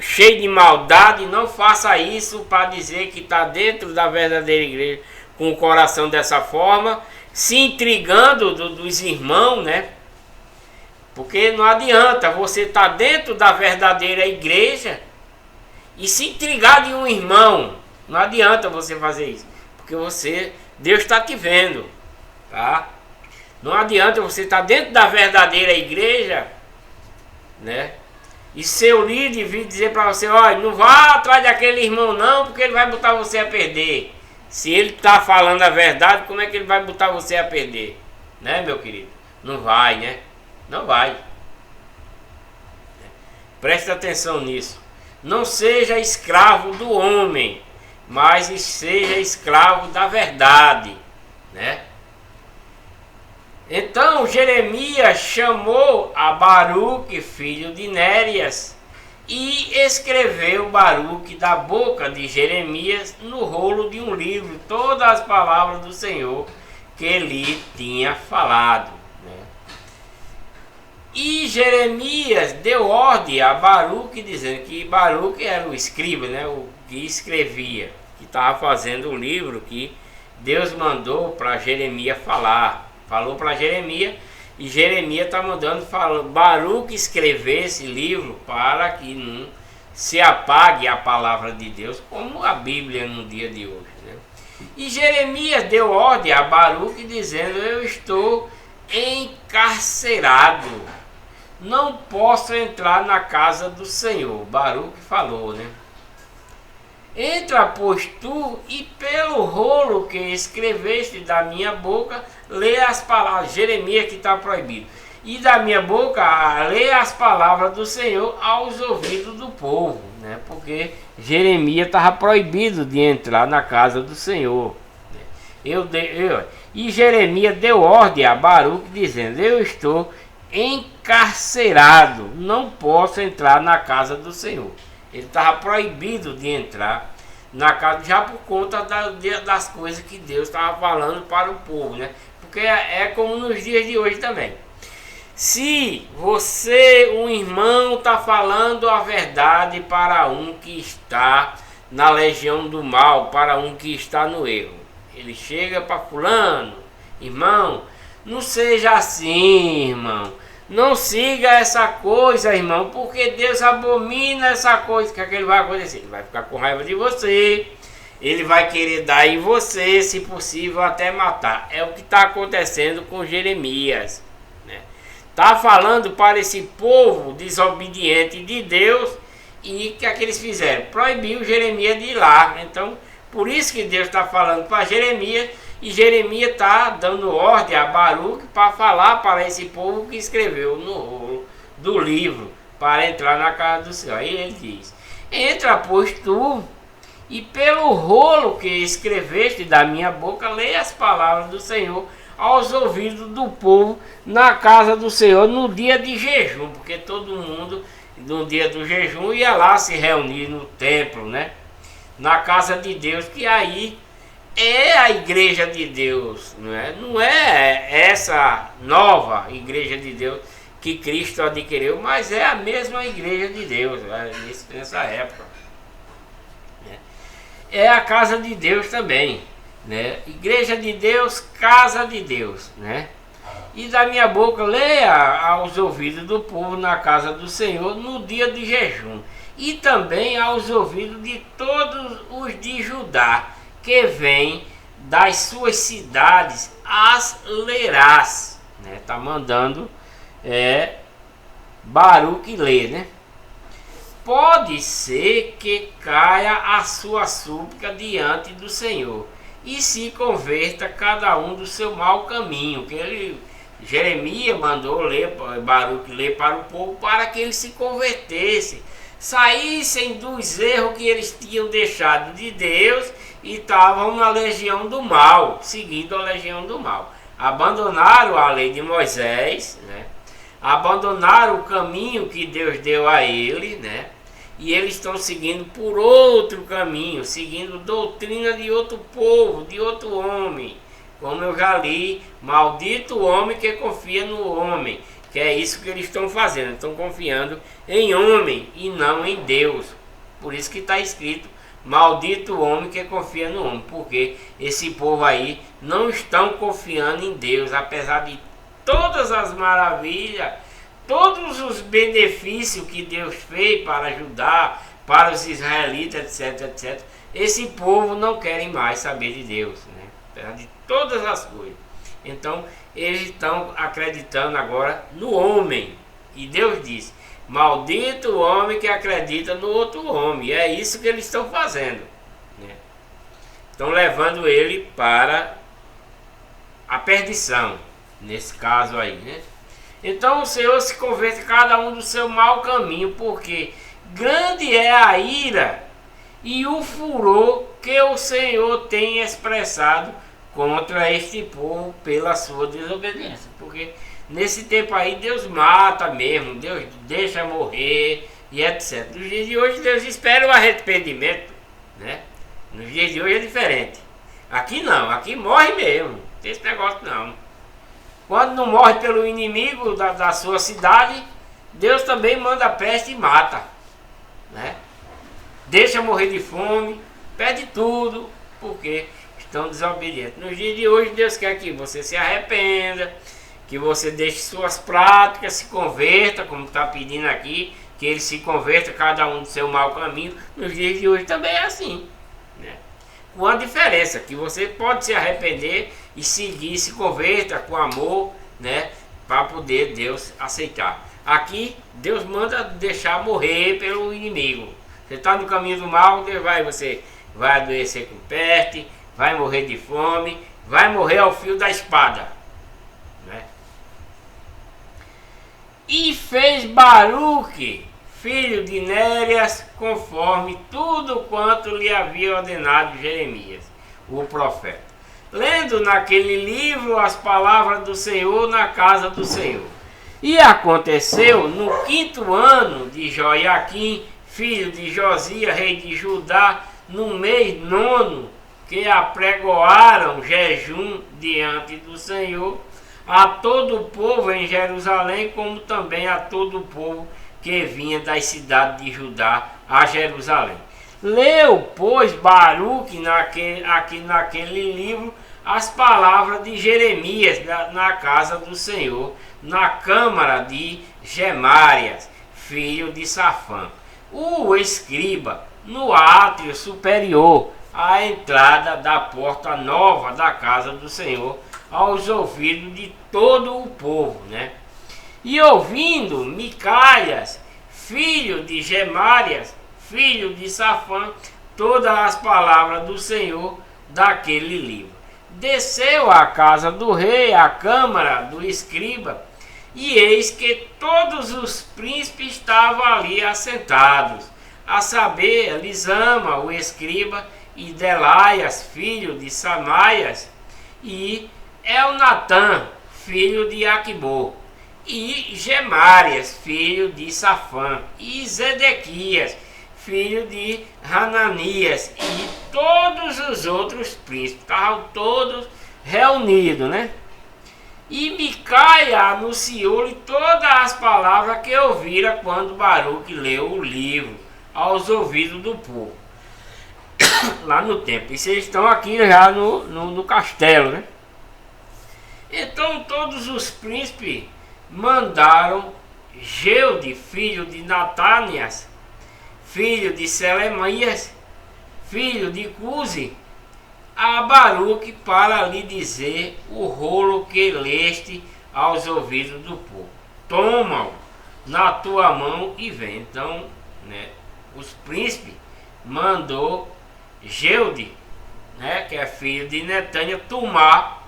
Speaker 1: cheio de maldade. Não faça isso para dizer que está dentro da verdadeira igreja com o coração dessa forma, se intrigando dos irmãos, né? Porque não adianta você estar dentro da verdadeira igreja e se intrigar de um irmão. Não adianta você fazer isso, porque Deus está te vendo, tá? Não adianta você estar dentro da verdadeira igreja, né? E seu líder vir dizer para você, olha, não vá atrás daquele irmão não, porque ele vai botar você a perder. Se ele está falando a verdade, como é que ele vai botar você a perder? Né, meu querido? Não vai, né? Não vai. Preste atenção nisso. Não seja escravo do homem, mas seja escravo da verdade, né? Então Jeremias chamou a Baruque, filho de Nérias, e escreveu Baruque da boca de Jeremias no rolo de um livro todas as palavras do Senhor que lhe tinha falado, né? E Jeremias deu ordem a Baruque, dizendo que Baruque era o escriba, né? O que escrevia, que estava fazendo o livro que Deus mandou para Jeremias falar. Falou para Jeremias, e Jeremias está mandando Baruque escrever esse livro para que não se apague a palavra de Deus, como a Bíblia no dia de hoje, né? E Jeremias deu ordem a Baruque dizendo, eu estou encarcerado, não posso entrar na casa do Senhor. Baruque falou, né? Entra, pois, tu, e pelo rolo que escreveste da minha boca, lê as palavras. Jeremias que está proibido. E da minha boca, lê as palavras do Senhor aos ouvidos do povo, né? Porque Jeremias estava proibido de entrar na casa do Senhor. E Jeremias deu ordem a Baruque, dizendo, eu estou encarcerado, não posso entrar na casa do Senhor. Ele estava proibido de entrar na casa, já por conta das coisas que Deus estava falando para o povo, né? Porque é como nos dias de hoje também. Se um irmão, está falando a verdade para um que está na legião do mal, para um que está no erro, ele chega para fulano, irmão, não seja assim, irmão. Não siga essa coisa, irmão, porque Deus abomina essa coisa. O que é que ele vai acontecer? Ele vai ficar com raiva de você, ele vai querer dar em você, se possível até matar. É o que está acontecendo com Jeremias, né? Está falando para esse povo desobediente de Deus, e o que é que eles fizeram? Proibiu Jeremias de ir lá. Então, por isso que Deus está falando para Jeremias, e Jeremias está dando ordem a Baruque para falar para esse povo que escreveu no rolo do livro para entrar na casa do Senhor. Aí ele diz, entra, pois, tu, e pelo rolo que escreveste da minha boca, lê as palavras do Senhor aos ouvidos do povo na casa do Senhor no dia de jejum, porque todo mundo no dia do jejum ia lá se reunir no templo, né? Na casa de Deus, que aí é a igreja de Deus, não é essa nova igreja de Deus que Cristo adquiriu, mas é a mesma igreja de Deus, né, nessa época. É a casa de Deus também, né? Igreja de Deus, casa de Deus, né? E da minha boca leia aos ouvidos do povo na casa do Senhor no dia de jejum, e também aos ouvidos de todos os de Judá, que vem das suas cidades, as lerás, né? Tá mandando Baruque ler, né? Pode ser que caia a sua súplica diante do Senhor e se converta cada um do seu mau caminho, que Jeremias mandou ler, Baruque ler para o povo, para que ele se convertesse, saíssem dos erros que eles tinham deixado de Deus e estavam na legião do mal, seguindo a legião do mal. Abandonaram a lei de Moisés, né? Abandonaram o caminho que Deus deu a eles, né? E eles estão seguindo por outro caminho, seguindo doutrina de outro povo, de outro homem. Como eu já li, maldito o homem que confia no homem. Que é isso que eles estão fazendo, estão confiando em homem e não em Deus. Por isso que está escrito, maldito o homem que confia no homem. Porque esse povo aí não estão confiando em Deus, apesar de todas as maravilhas, todos os benefícios que Deus fez para ajudar, para os israelitas, etc, etc. Esse povo não querem mais saber de Deus, né? Apesar de todas as coisas. Então, eles estão acreditando agora no homem. E Deus diz, maldito o homem que acredita no outro homem. E é isso que eles estão fazendo, né? Estão levando ele para a perdição, nesse caso aí, né? Então o Senhor se converte cada um do seu mau caminho, porque grande é a ira e o furor que o Senhor tem expressado contra este povo pela sua desobediência. Porque nesse tempo aí Deus mata mesmo, Deus deixa morrer e etc. Nos dias de hoje Deus espera o arrependimento, né? Nos dias de hoje é diferente. Aqui não, aqui morre mesmo, não tem esse negócio não. Quando não morre pelo inimigo da sua cidade, Deus também manda peste e mata, né? Deixa morrer de fome, perde tudo, porque estão desobedientes. Nos dias de hoje, Deus quer que você se arrependa, que você deixe suas práticas, se converta, como está pedindo aqui, que ele se converta, cada um do seu mau caminho. Nos dias de hoje também é assim, né? Com a diferença que você pode se arrepender e seguir, se converta com amor, né? Para poder Deus aceitar. Aqui, Deus manda deixar morrer pelo inimigo. Você está no caminho do mal, você vai adoecer com peste, vai morrer de fome, vai morrer ao fio da espada, né? E fez Baruque, filho de Nérias, conforme tudo quanto lhe havia ordenado Jeremias, o profeta, lendo naquele livro as palavras do Senhor na casa do Senhor. E aconteceu no 5º ano de Joiaquim, filho de Josias, rei de Judá, no mês 9º, que apregoaram jejum diante do Senhor a todo o povo em Jerusalém, como também a todo o povo que vinha das cidades de Judá a Jerusalém. Leu, pois, Baruque naquele livro as palavras de Jeremias na casa do Senhor, na câmara de Gemárias, filho de Safã, o escriba, no átrio superior, à entrada da porta nova da casa do Senhor, aos ouvidos de todo o povo, né? E ouvindo Micaias, filho de Gemárias, filho de Safã, todas as palavras do Senhor daquele livro, desceu à casa do rei, à câmara do escriba, e eis que todos os príncipes estavam ali assentados, a saber, Lisama, o escriba, e Delaias, filho de Samaias, e Elnatã, filho de Aquibor, e Gemárias, filho de Safã, e Zedequias, filho de Hananias, e todos os outros príncipes, estavam todos reunidos, né? E Micaia anunciou-lhe todas as palavras que ouvira quando Baruque leu o livro aos ouvidos do povo, lá no templo. E vocês estão aqui já no castelo, né? Então todos os príncipes mandaram Geude, filho de Natânias, filho de Selemias, filho de Cusi, a Baruque para lhe dizer o rolo que leste aos ouvidos do povo. Toma-o na tua mão e vem. Então, né, os príncipes mandou Geude, né, que é filho de Netânia, tomar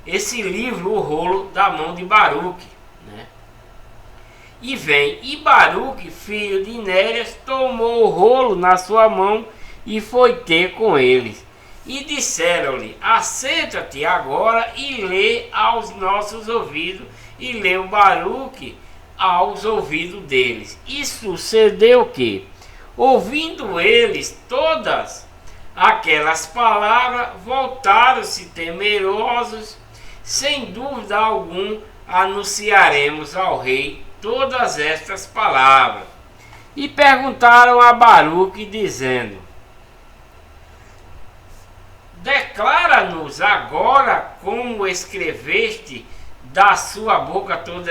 Speaker 1: esse livro, o rolo, da mão de Baruque, né? e vem. E Baruque, filho de Nérias, tomou o rolo na sua mão e foi ter com eles. E disseram-lhe: assenta-te agora e lê aos nossos ouvidos. E leu Baruque aos ouvidos deles. E sucedeu que, ouvindo eles todas aquelas palavras, voltaram-se temerosos. Sem dúvida alguma anunciaremos ao rei todas estas palavras. E perguntaram a Baruque, dizendo: declara-nos agora como escreveste da sua boca todas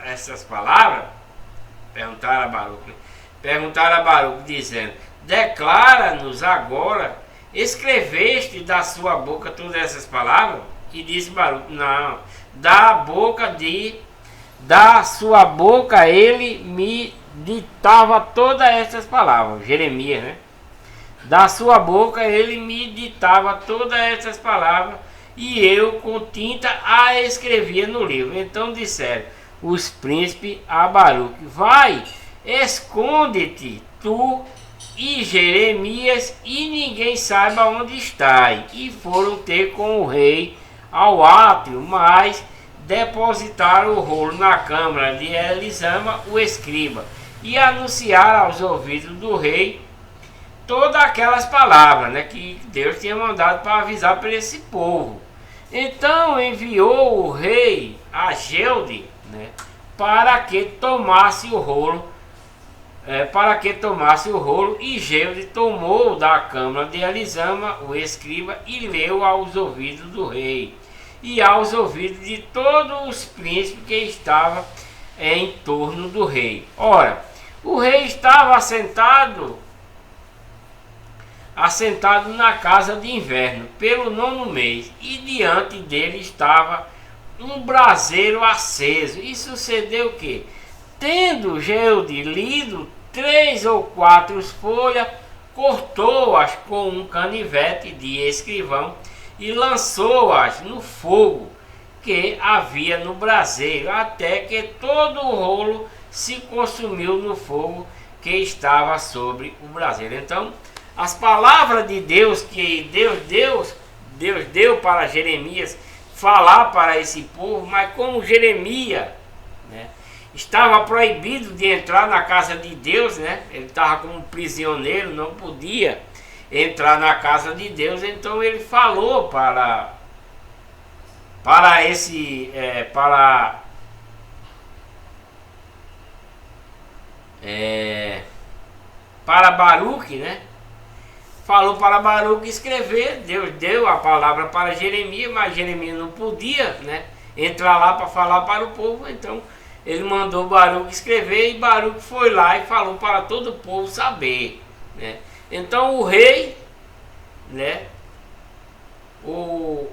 Speaker 1: essas palavras. Perguntaram a Baruque, dizendo: declara-nos agora, escreveste da sua boca todas essas palavras? E disse Baruque: não, da sua boca ele me ditava todas essas palavras. Jeremias, né? Da sua boca ele me ditava todas essas palavras, e eu com tinta a escrevia no livro. Então disseram os príncipes a Baruque: vai, esconde-te tu e Jeremias, e ninguém saiba onde estás. E foram ter com o rei ao átrio, mas depositaram o rolo na câmara de Elisama, o escriba, e anunciaram aos ouvidos do rei todas aquelas palavras, né, que Deus tinha mandado para avisar para esse povo. Então enviou o rei a Geude, né, para que tomasse o rolo, e Geude tomou da câmara de Elisama, o escriba, e leu aos ouvidos do rei e aos ouvidos de todos os príncipes que estavam em torno do rei. Ora, o rei estava assentado na casa de inverno, pelo 9º mês, e diante dele estava um braseiro aceso. E sucedeu que, tendo Geude lido 3 ou 4 folhas, cortou-as com um canivete de escrivão e lançou-as no fogo que havia no braseiro, até que todo o rolo se consumiu no fogo que estava sobre o braseiro. Então, as palavras de Deus que Deus deu para Jeremias falar para esse povo, mas como Jeremias, né, estava proibido de entrar na casa de Deus, né, ele estava como prisioneiro, não podia entrar na casa de Deus. Então ele falou para Baruque, né? Falou para Baruque escrever. Deus deu a palavra para Jeremias, mas Jeremias não podia, né, entrar lá para falar para o povo. Então ele mandou Baruque escrever, e Baruque foi lá e falou para todo o povo saber, né? Então o rei, né, o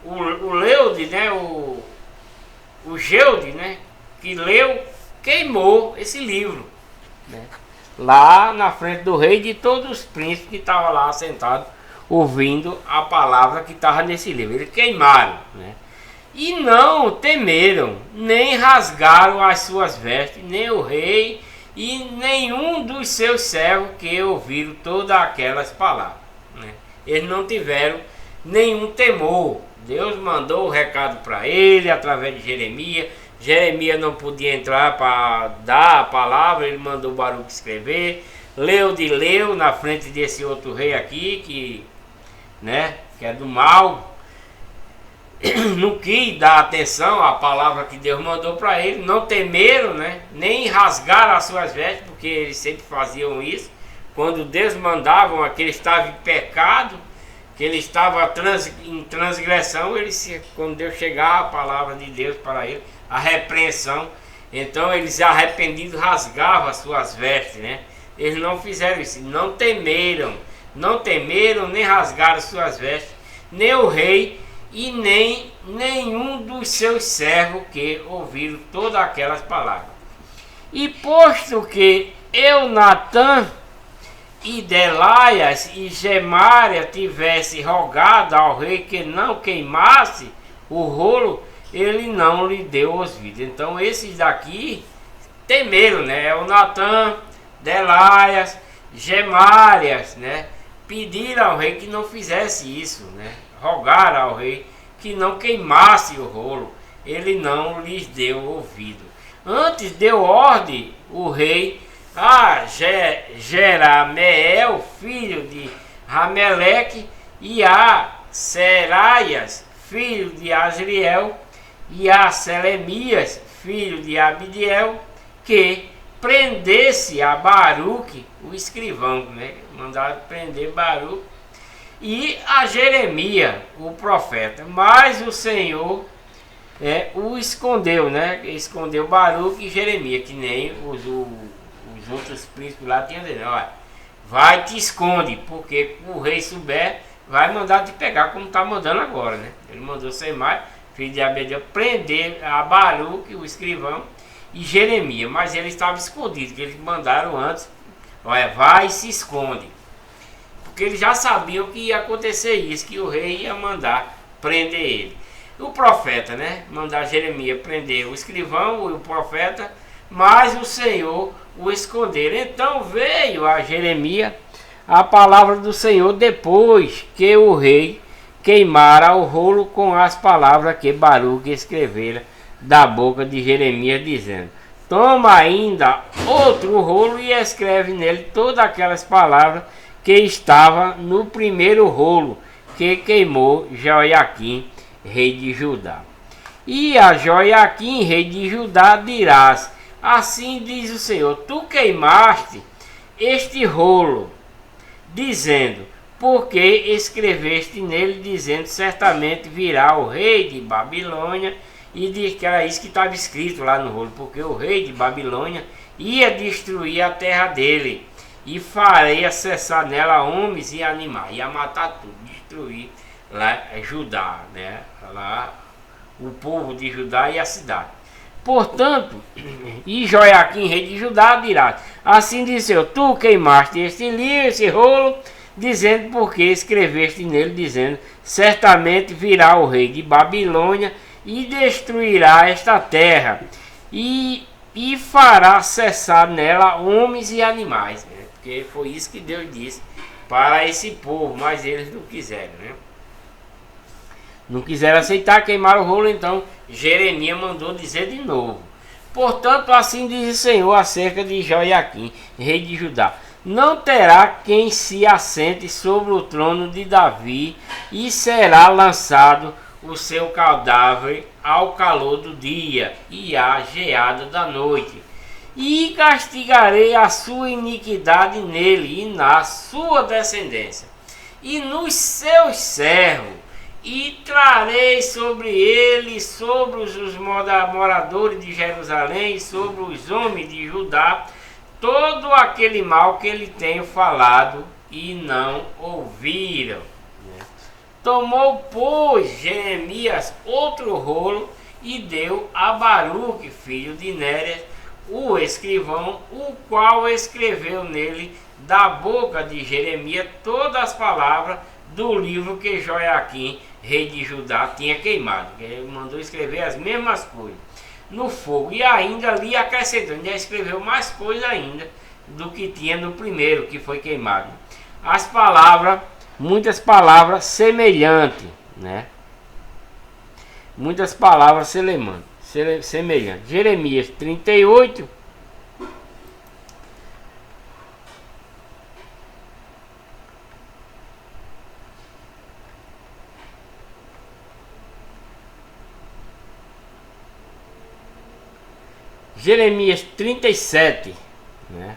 Speaker 1: Leude, né, o Geude, né, que leu, queimou esse livro, né, lá na frente do rei, de todos os príncipes que estavam lá sentados ouvindo a palavra que estava nesse livro. Eles queimaram, né, e não temeram, nem rasgaram as suas vestes, nem o rei e nenhum dos seus servos que ouviram todas aquelas palavras, né? Eles não tiveram nenhum temor. Deus mandou o recado para ele através de Jeremias. Jeremias não podia entrar para dar a palavra, ele mandou Baruque escrever. Leu na frente desse outro rei aqui, que é do mal. Não quis dar atenção à palavra que Deus mandou para ele. Não temeram, né, nem rasgaram as suas vestes, porque eles sempre faziam isso. Quando Deus mandava que ele estava em pecado, que ele estava em transgressão, quando Deus chegava a palavra de Deus para ele, a repreensão, então eles arrependidos rasgavam as suas vestes, né? Eles não fizeram isso, não temeram, nem rasgaram as suas vestes, nem o rei e nem nenhum dos seus servos que ouviram todas aquelas palavras. E posto que Eunatã e Delaias e Gemária tivesse rogado ao rei que não queimasse o rolo, ele não lhe deu ouvido. Então esses daqui temeram, né? É o Natã, Delaias, Gemárias, né? Pediram ao rei que não fizesse isso, né? Rogaram ao rei que não queimasse o rolo. Ele não lhes deu ouvido. Antes deu ordem o rei a Jerameel, filho de Rameleque, e a Seraias, filho de Azriel, e a Selemias, filho de Abidiel, que prendesse a Baruque, o escrivão, né? Mandaram prender Baruque, e a Jeremias, o profeta. Mas o Senhor o escondeu, né? Escondeu Baruque e Jeremias, que nem os outros príncipes lá tinham dito, olha, vai te esconde, porque o rei souber, vai mandar te pegar, como está mandando agora, né? Ele mandou Semai, filho de Abedeu, prender a Baruque, o escrivão, e Jeremias, mas ele estava escondido, que eles mandaram antes, olha, vai e se esconde, porque eles já sabiam que ia acontecer isso, que o rei ia mandar prender ele. O profeta, né? Mandar Jeremias prender o escrivão e o profeta, mas o Senhor o esconder. Então veio a Jeremias a palavra do Senhor depois que o rei queimara o rolo com as palavras que Baruque escrevera da boca de Jeremias, dizendo: toma ainda outro rolo e escreve nele todas aquelas palavras que estavam no primeiro rolo que queimou Joiaquim, rei de Judá. E a Joiaquim, rei de Judá, dirás: assim diz o Senhor, tu queimaste este rolo, dizendo, porque escreveste nele, dizendo, certamente virá o rei de Babilônia, e diz que era isso que estava escrito lá no rolo, porque o rei de Babilônia ia destruir a terra dele, e farei cessar nela homens e animais, ia matar tudo, destruir lá Judá, né? Lá o povo de Judá e a cidade. Portanto, e Joiaquim, rei de Judá, dirá: assim disse eu, tu queimaste este livro, esse rolo, dizendo, porque escreveste nele, dizendo, certamente virá o rei de Babilônia e destruirá esta terra, e fará cessar nela homens e animais, né? Porque foi isso que Deus disse para esse povo, mas eles não quiseram, né? Não quiseram aceitar, queimaram o rolo. Então Jeremias mandou dizer de novo: portanto, assim diz o Senhor acerca de Joiaquim, rei de Judá: não terá quem se assente sobre o trono de Davi, e será lançado o seu cadáver ao calor do dia e à geada da noite. E castigarei a sua iniquidade nele e na sua descendência, e nos seus servos, e trarei sobre ele, sobre os moradores de Jerusalém, e sobre os homens de Judá, todo aquele mal que ele tem falado e não ouviram. Tomou, pois, Jeremias outro rolo e deu a Baruque, filho de Nérias, o escrivão, o qual escreveu nele da boca de Jeremias todas as palavras do livro que Joiaquim, rei de Judá, tinha queimado. Ele mandou escrever as mesmas coisas no fogo, e ainda ali acrescentou, ainda escreveu mais coisas ainda do que tinha no primeiro que foi queimado. As palavras, muitas palavras semelhantes, né? Muitas palavras semelhantes. Jeremias 38. Jeremias 37, né?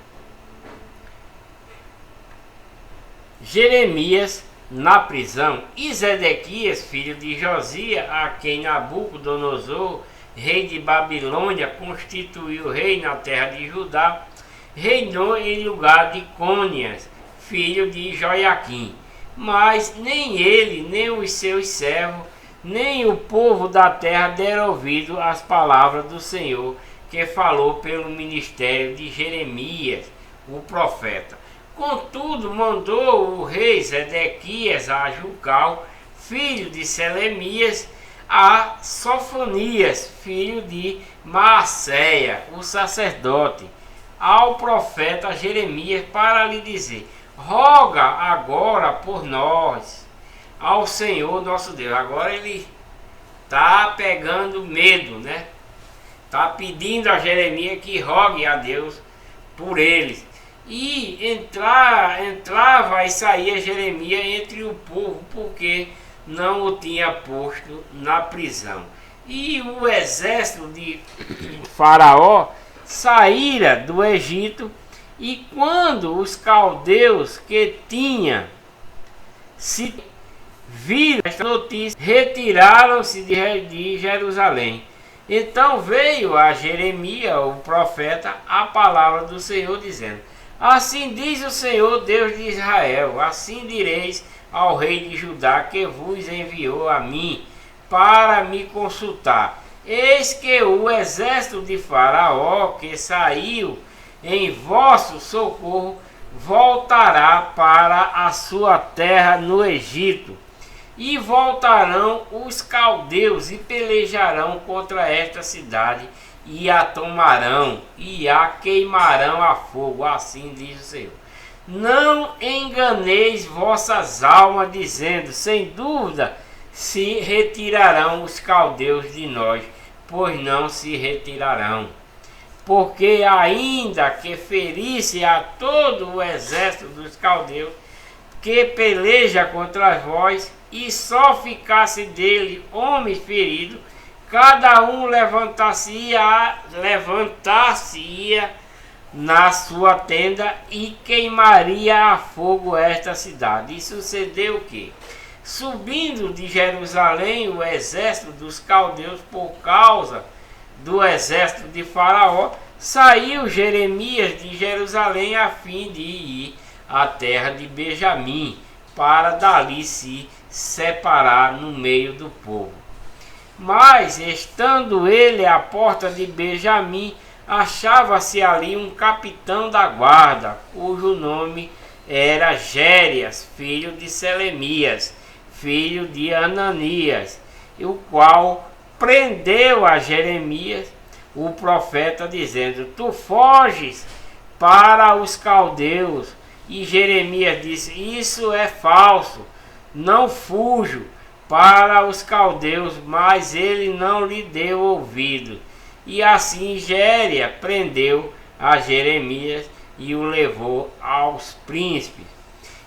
Speaker 1: Jeremias na prisão, e Zedequias, filho de Josias, a quem Nabucodonosor, rei de Babilônia, constituiu rei na terra de Judá, reinou em lugar de Cônias, filho de Joiaquim. Mas nem ele, nem os seus servos, nem o povo da terra deram ouvido às palavras do Senhor, que falou pelo ministério de Jeremias, o profeta. Contudo, mandou o rei Zedequias a Jucal, filho de Selemias, a Sofonias, filho de Maaseia, o sacerdote, ao profeta Jeremias, para lhe dizer: roga agora por nós ao Senhor nosso Deus. Agora ele está pegando medo, né? Está pedindo a Jeremias que rogue a Deus por eles. E entrava e saía Jeremias entre o povo, porque não o tinha posto na prisão. E o exército de Faraó saíra do Egito, e quando os caldeus que tinham se viram esta notícia, retiraram-se de Jerusalém. Então veio a Jeremias, o profeta, a palavra do Senhor, dizendo: assim diz o Senhor, Deus de Israel, assim direis ao rei de Judá, que vos enviou a mim para me consultar: eis que o exército de Faraó, que saiu em vosso socorro, voltará para a sua terra no Egito. E voltarão os caldeus e pelejarão contra esta cidade, e a tomarão e a queimarão a fogo. Assim diz o Senhor. Não enganeis vossas almas, dizendo: sem dúvida se retirarão os caldeus de nós, pois não se retirarão. Porque ainda que ferisse a todo o exército dos caldeus que peleja contra vós, e só ficasse dele homens feridos, cada um levantar-se-ia na sua tenda e queimaria a fogo esta cidade. E sucedeu que, subindo de Jerusalém o exército dos caldeus por causa do exército de Faraó, saiu Jeremias de Jerusalém a fim de ir à terra de Benjamim, para dali se separar no meio do povo. Mas, estando ele à porta de Benjamim, achava-se ali um capitão da guarda, cujo nome era Gérias, filho de Selemias, filho de Ananias, o qual prendeu a Jeremias, o profeta, dizendo: tu foges para os caldeus. E Jeremias disse: isso é falso, não fujo para os caldeus. Mas ele não lhe deu ouvido. E assim Gérias prendeu a Jeremias e o levou aos príncipes.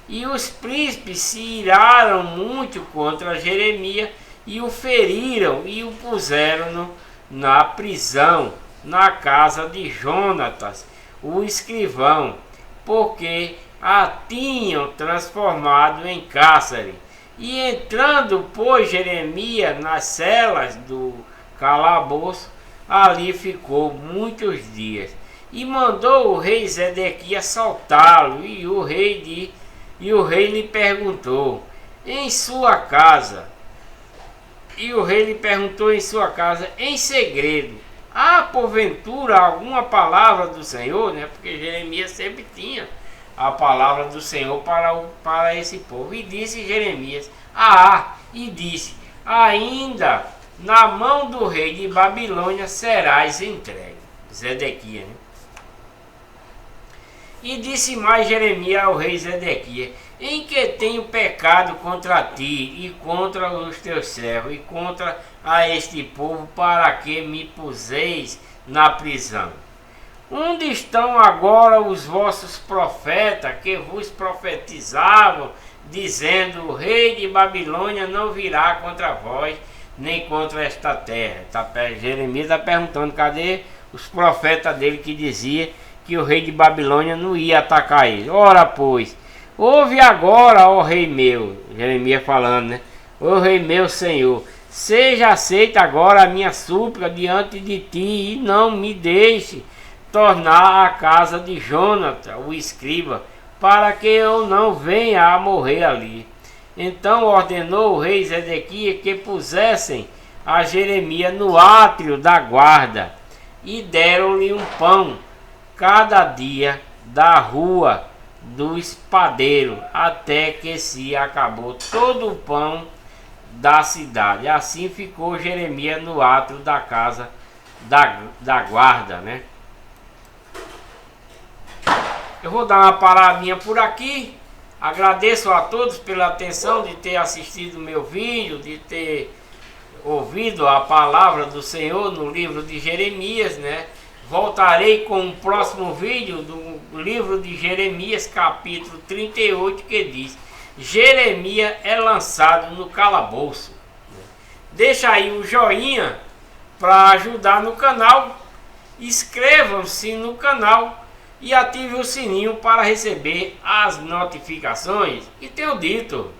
Speaker 1: E os príncipes se iraram muito contra Jeremias e o feriram e o puseram na prisão, na casa de Jonatas, o escrivão, porque a tinham transformado em cárcere. E entrando, pois, Jeremias nas celas do calabouço, ali ficou muitos dias. E mandou o rei Zedequias soltá-lo, e o rei lhe perguntou em sua casa, em segredo: há porventura alguma palavra do Senhor? Né? Porque Jeremias sempre tinha a palavra do Senhor para esse povo. E disse Jeremias: e disse: ainda na mão do rei de Babilônia serás entregue. Zedequias, né? E disse mais Jeremias ao rei Zedequias: em que tenho pecado contra ti e contra os teus servos e contra a este povo, para que me puseis na prisão? Onde estão agora os vossos profetas que vos profetizavam, dizendo: o rei de Babilônia não virá contra vós, nem contra esta terra? Jeremias está perguntando: cadê os profetas dele que diziam que o rei de Babilônia não ia atacar ele? Ora, pois, ouve agora, ó rei meu. Jeremias falando, né? Ó rei meu Senhor, seja aceita agora a minha súplica diante de ti, e não me deixe tornar à casa de Jonatas, o escriba, para que eu não venha a morrer ali. Então ordenou o rei Zedequias que pusessem a Jeremias no átrio da guarda, e deram-lhe um pão cada dia da rua do espadeiro, até que se acabou todo o pão da cidade. Assim ficou Jeremias no átrio da casa da guarda, né? Eu vou dar uma paradinha por aqui. Agradeço a todos pela atenção de ter assistido o meu vídeo, de ter ouvido a palavra do Senhor no livro de Jeremias, né? Voltarei com o próximo vídeo do livro de Jeremias, capítulo 38, que diz: Jeremias é lançado no calabouço. Deixa aí o joinha para ajudar no canal. Inscrevam-se no canal e ative o sininho para receber as notificações. E tenho dito.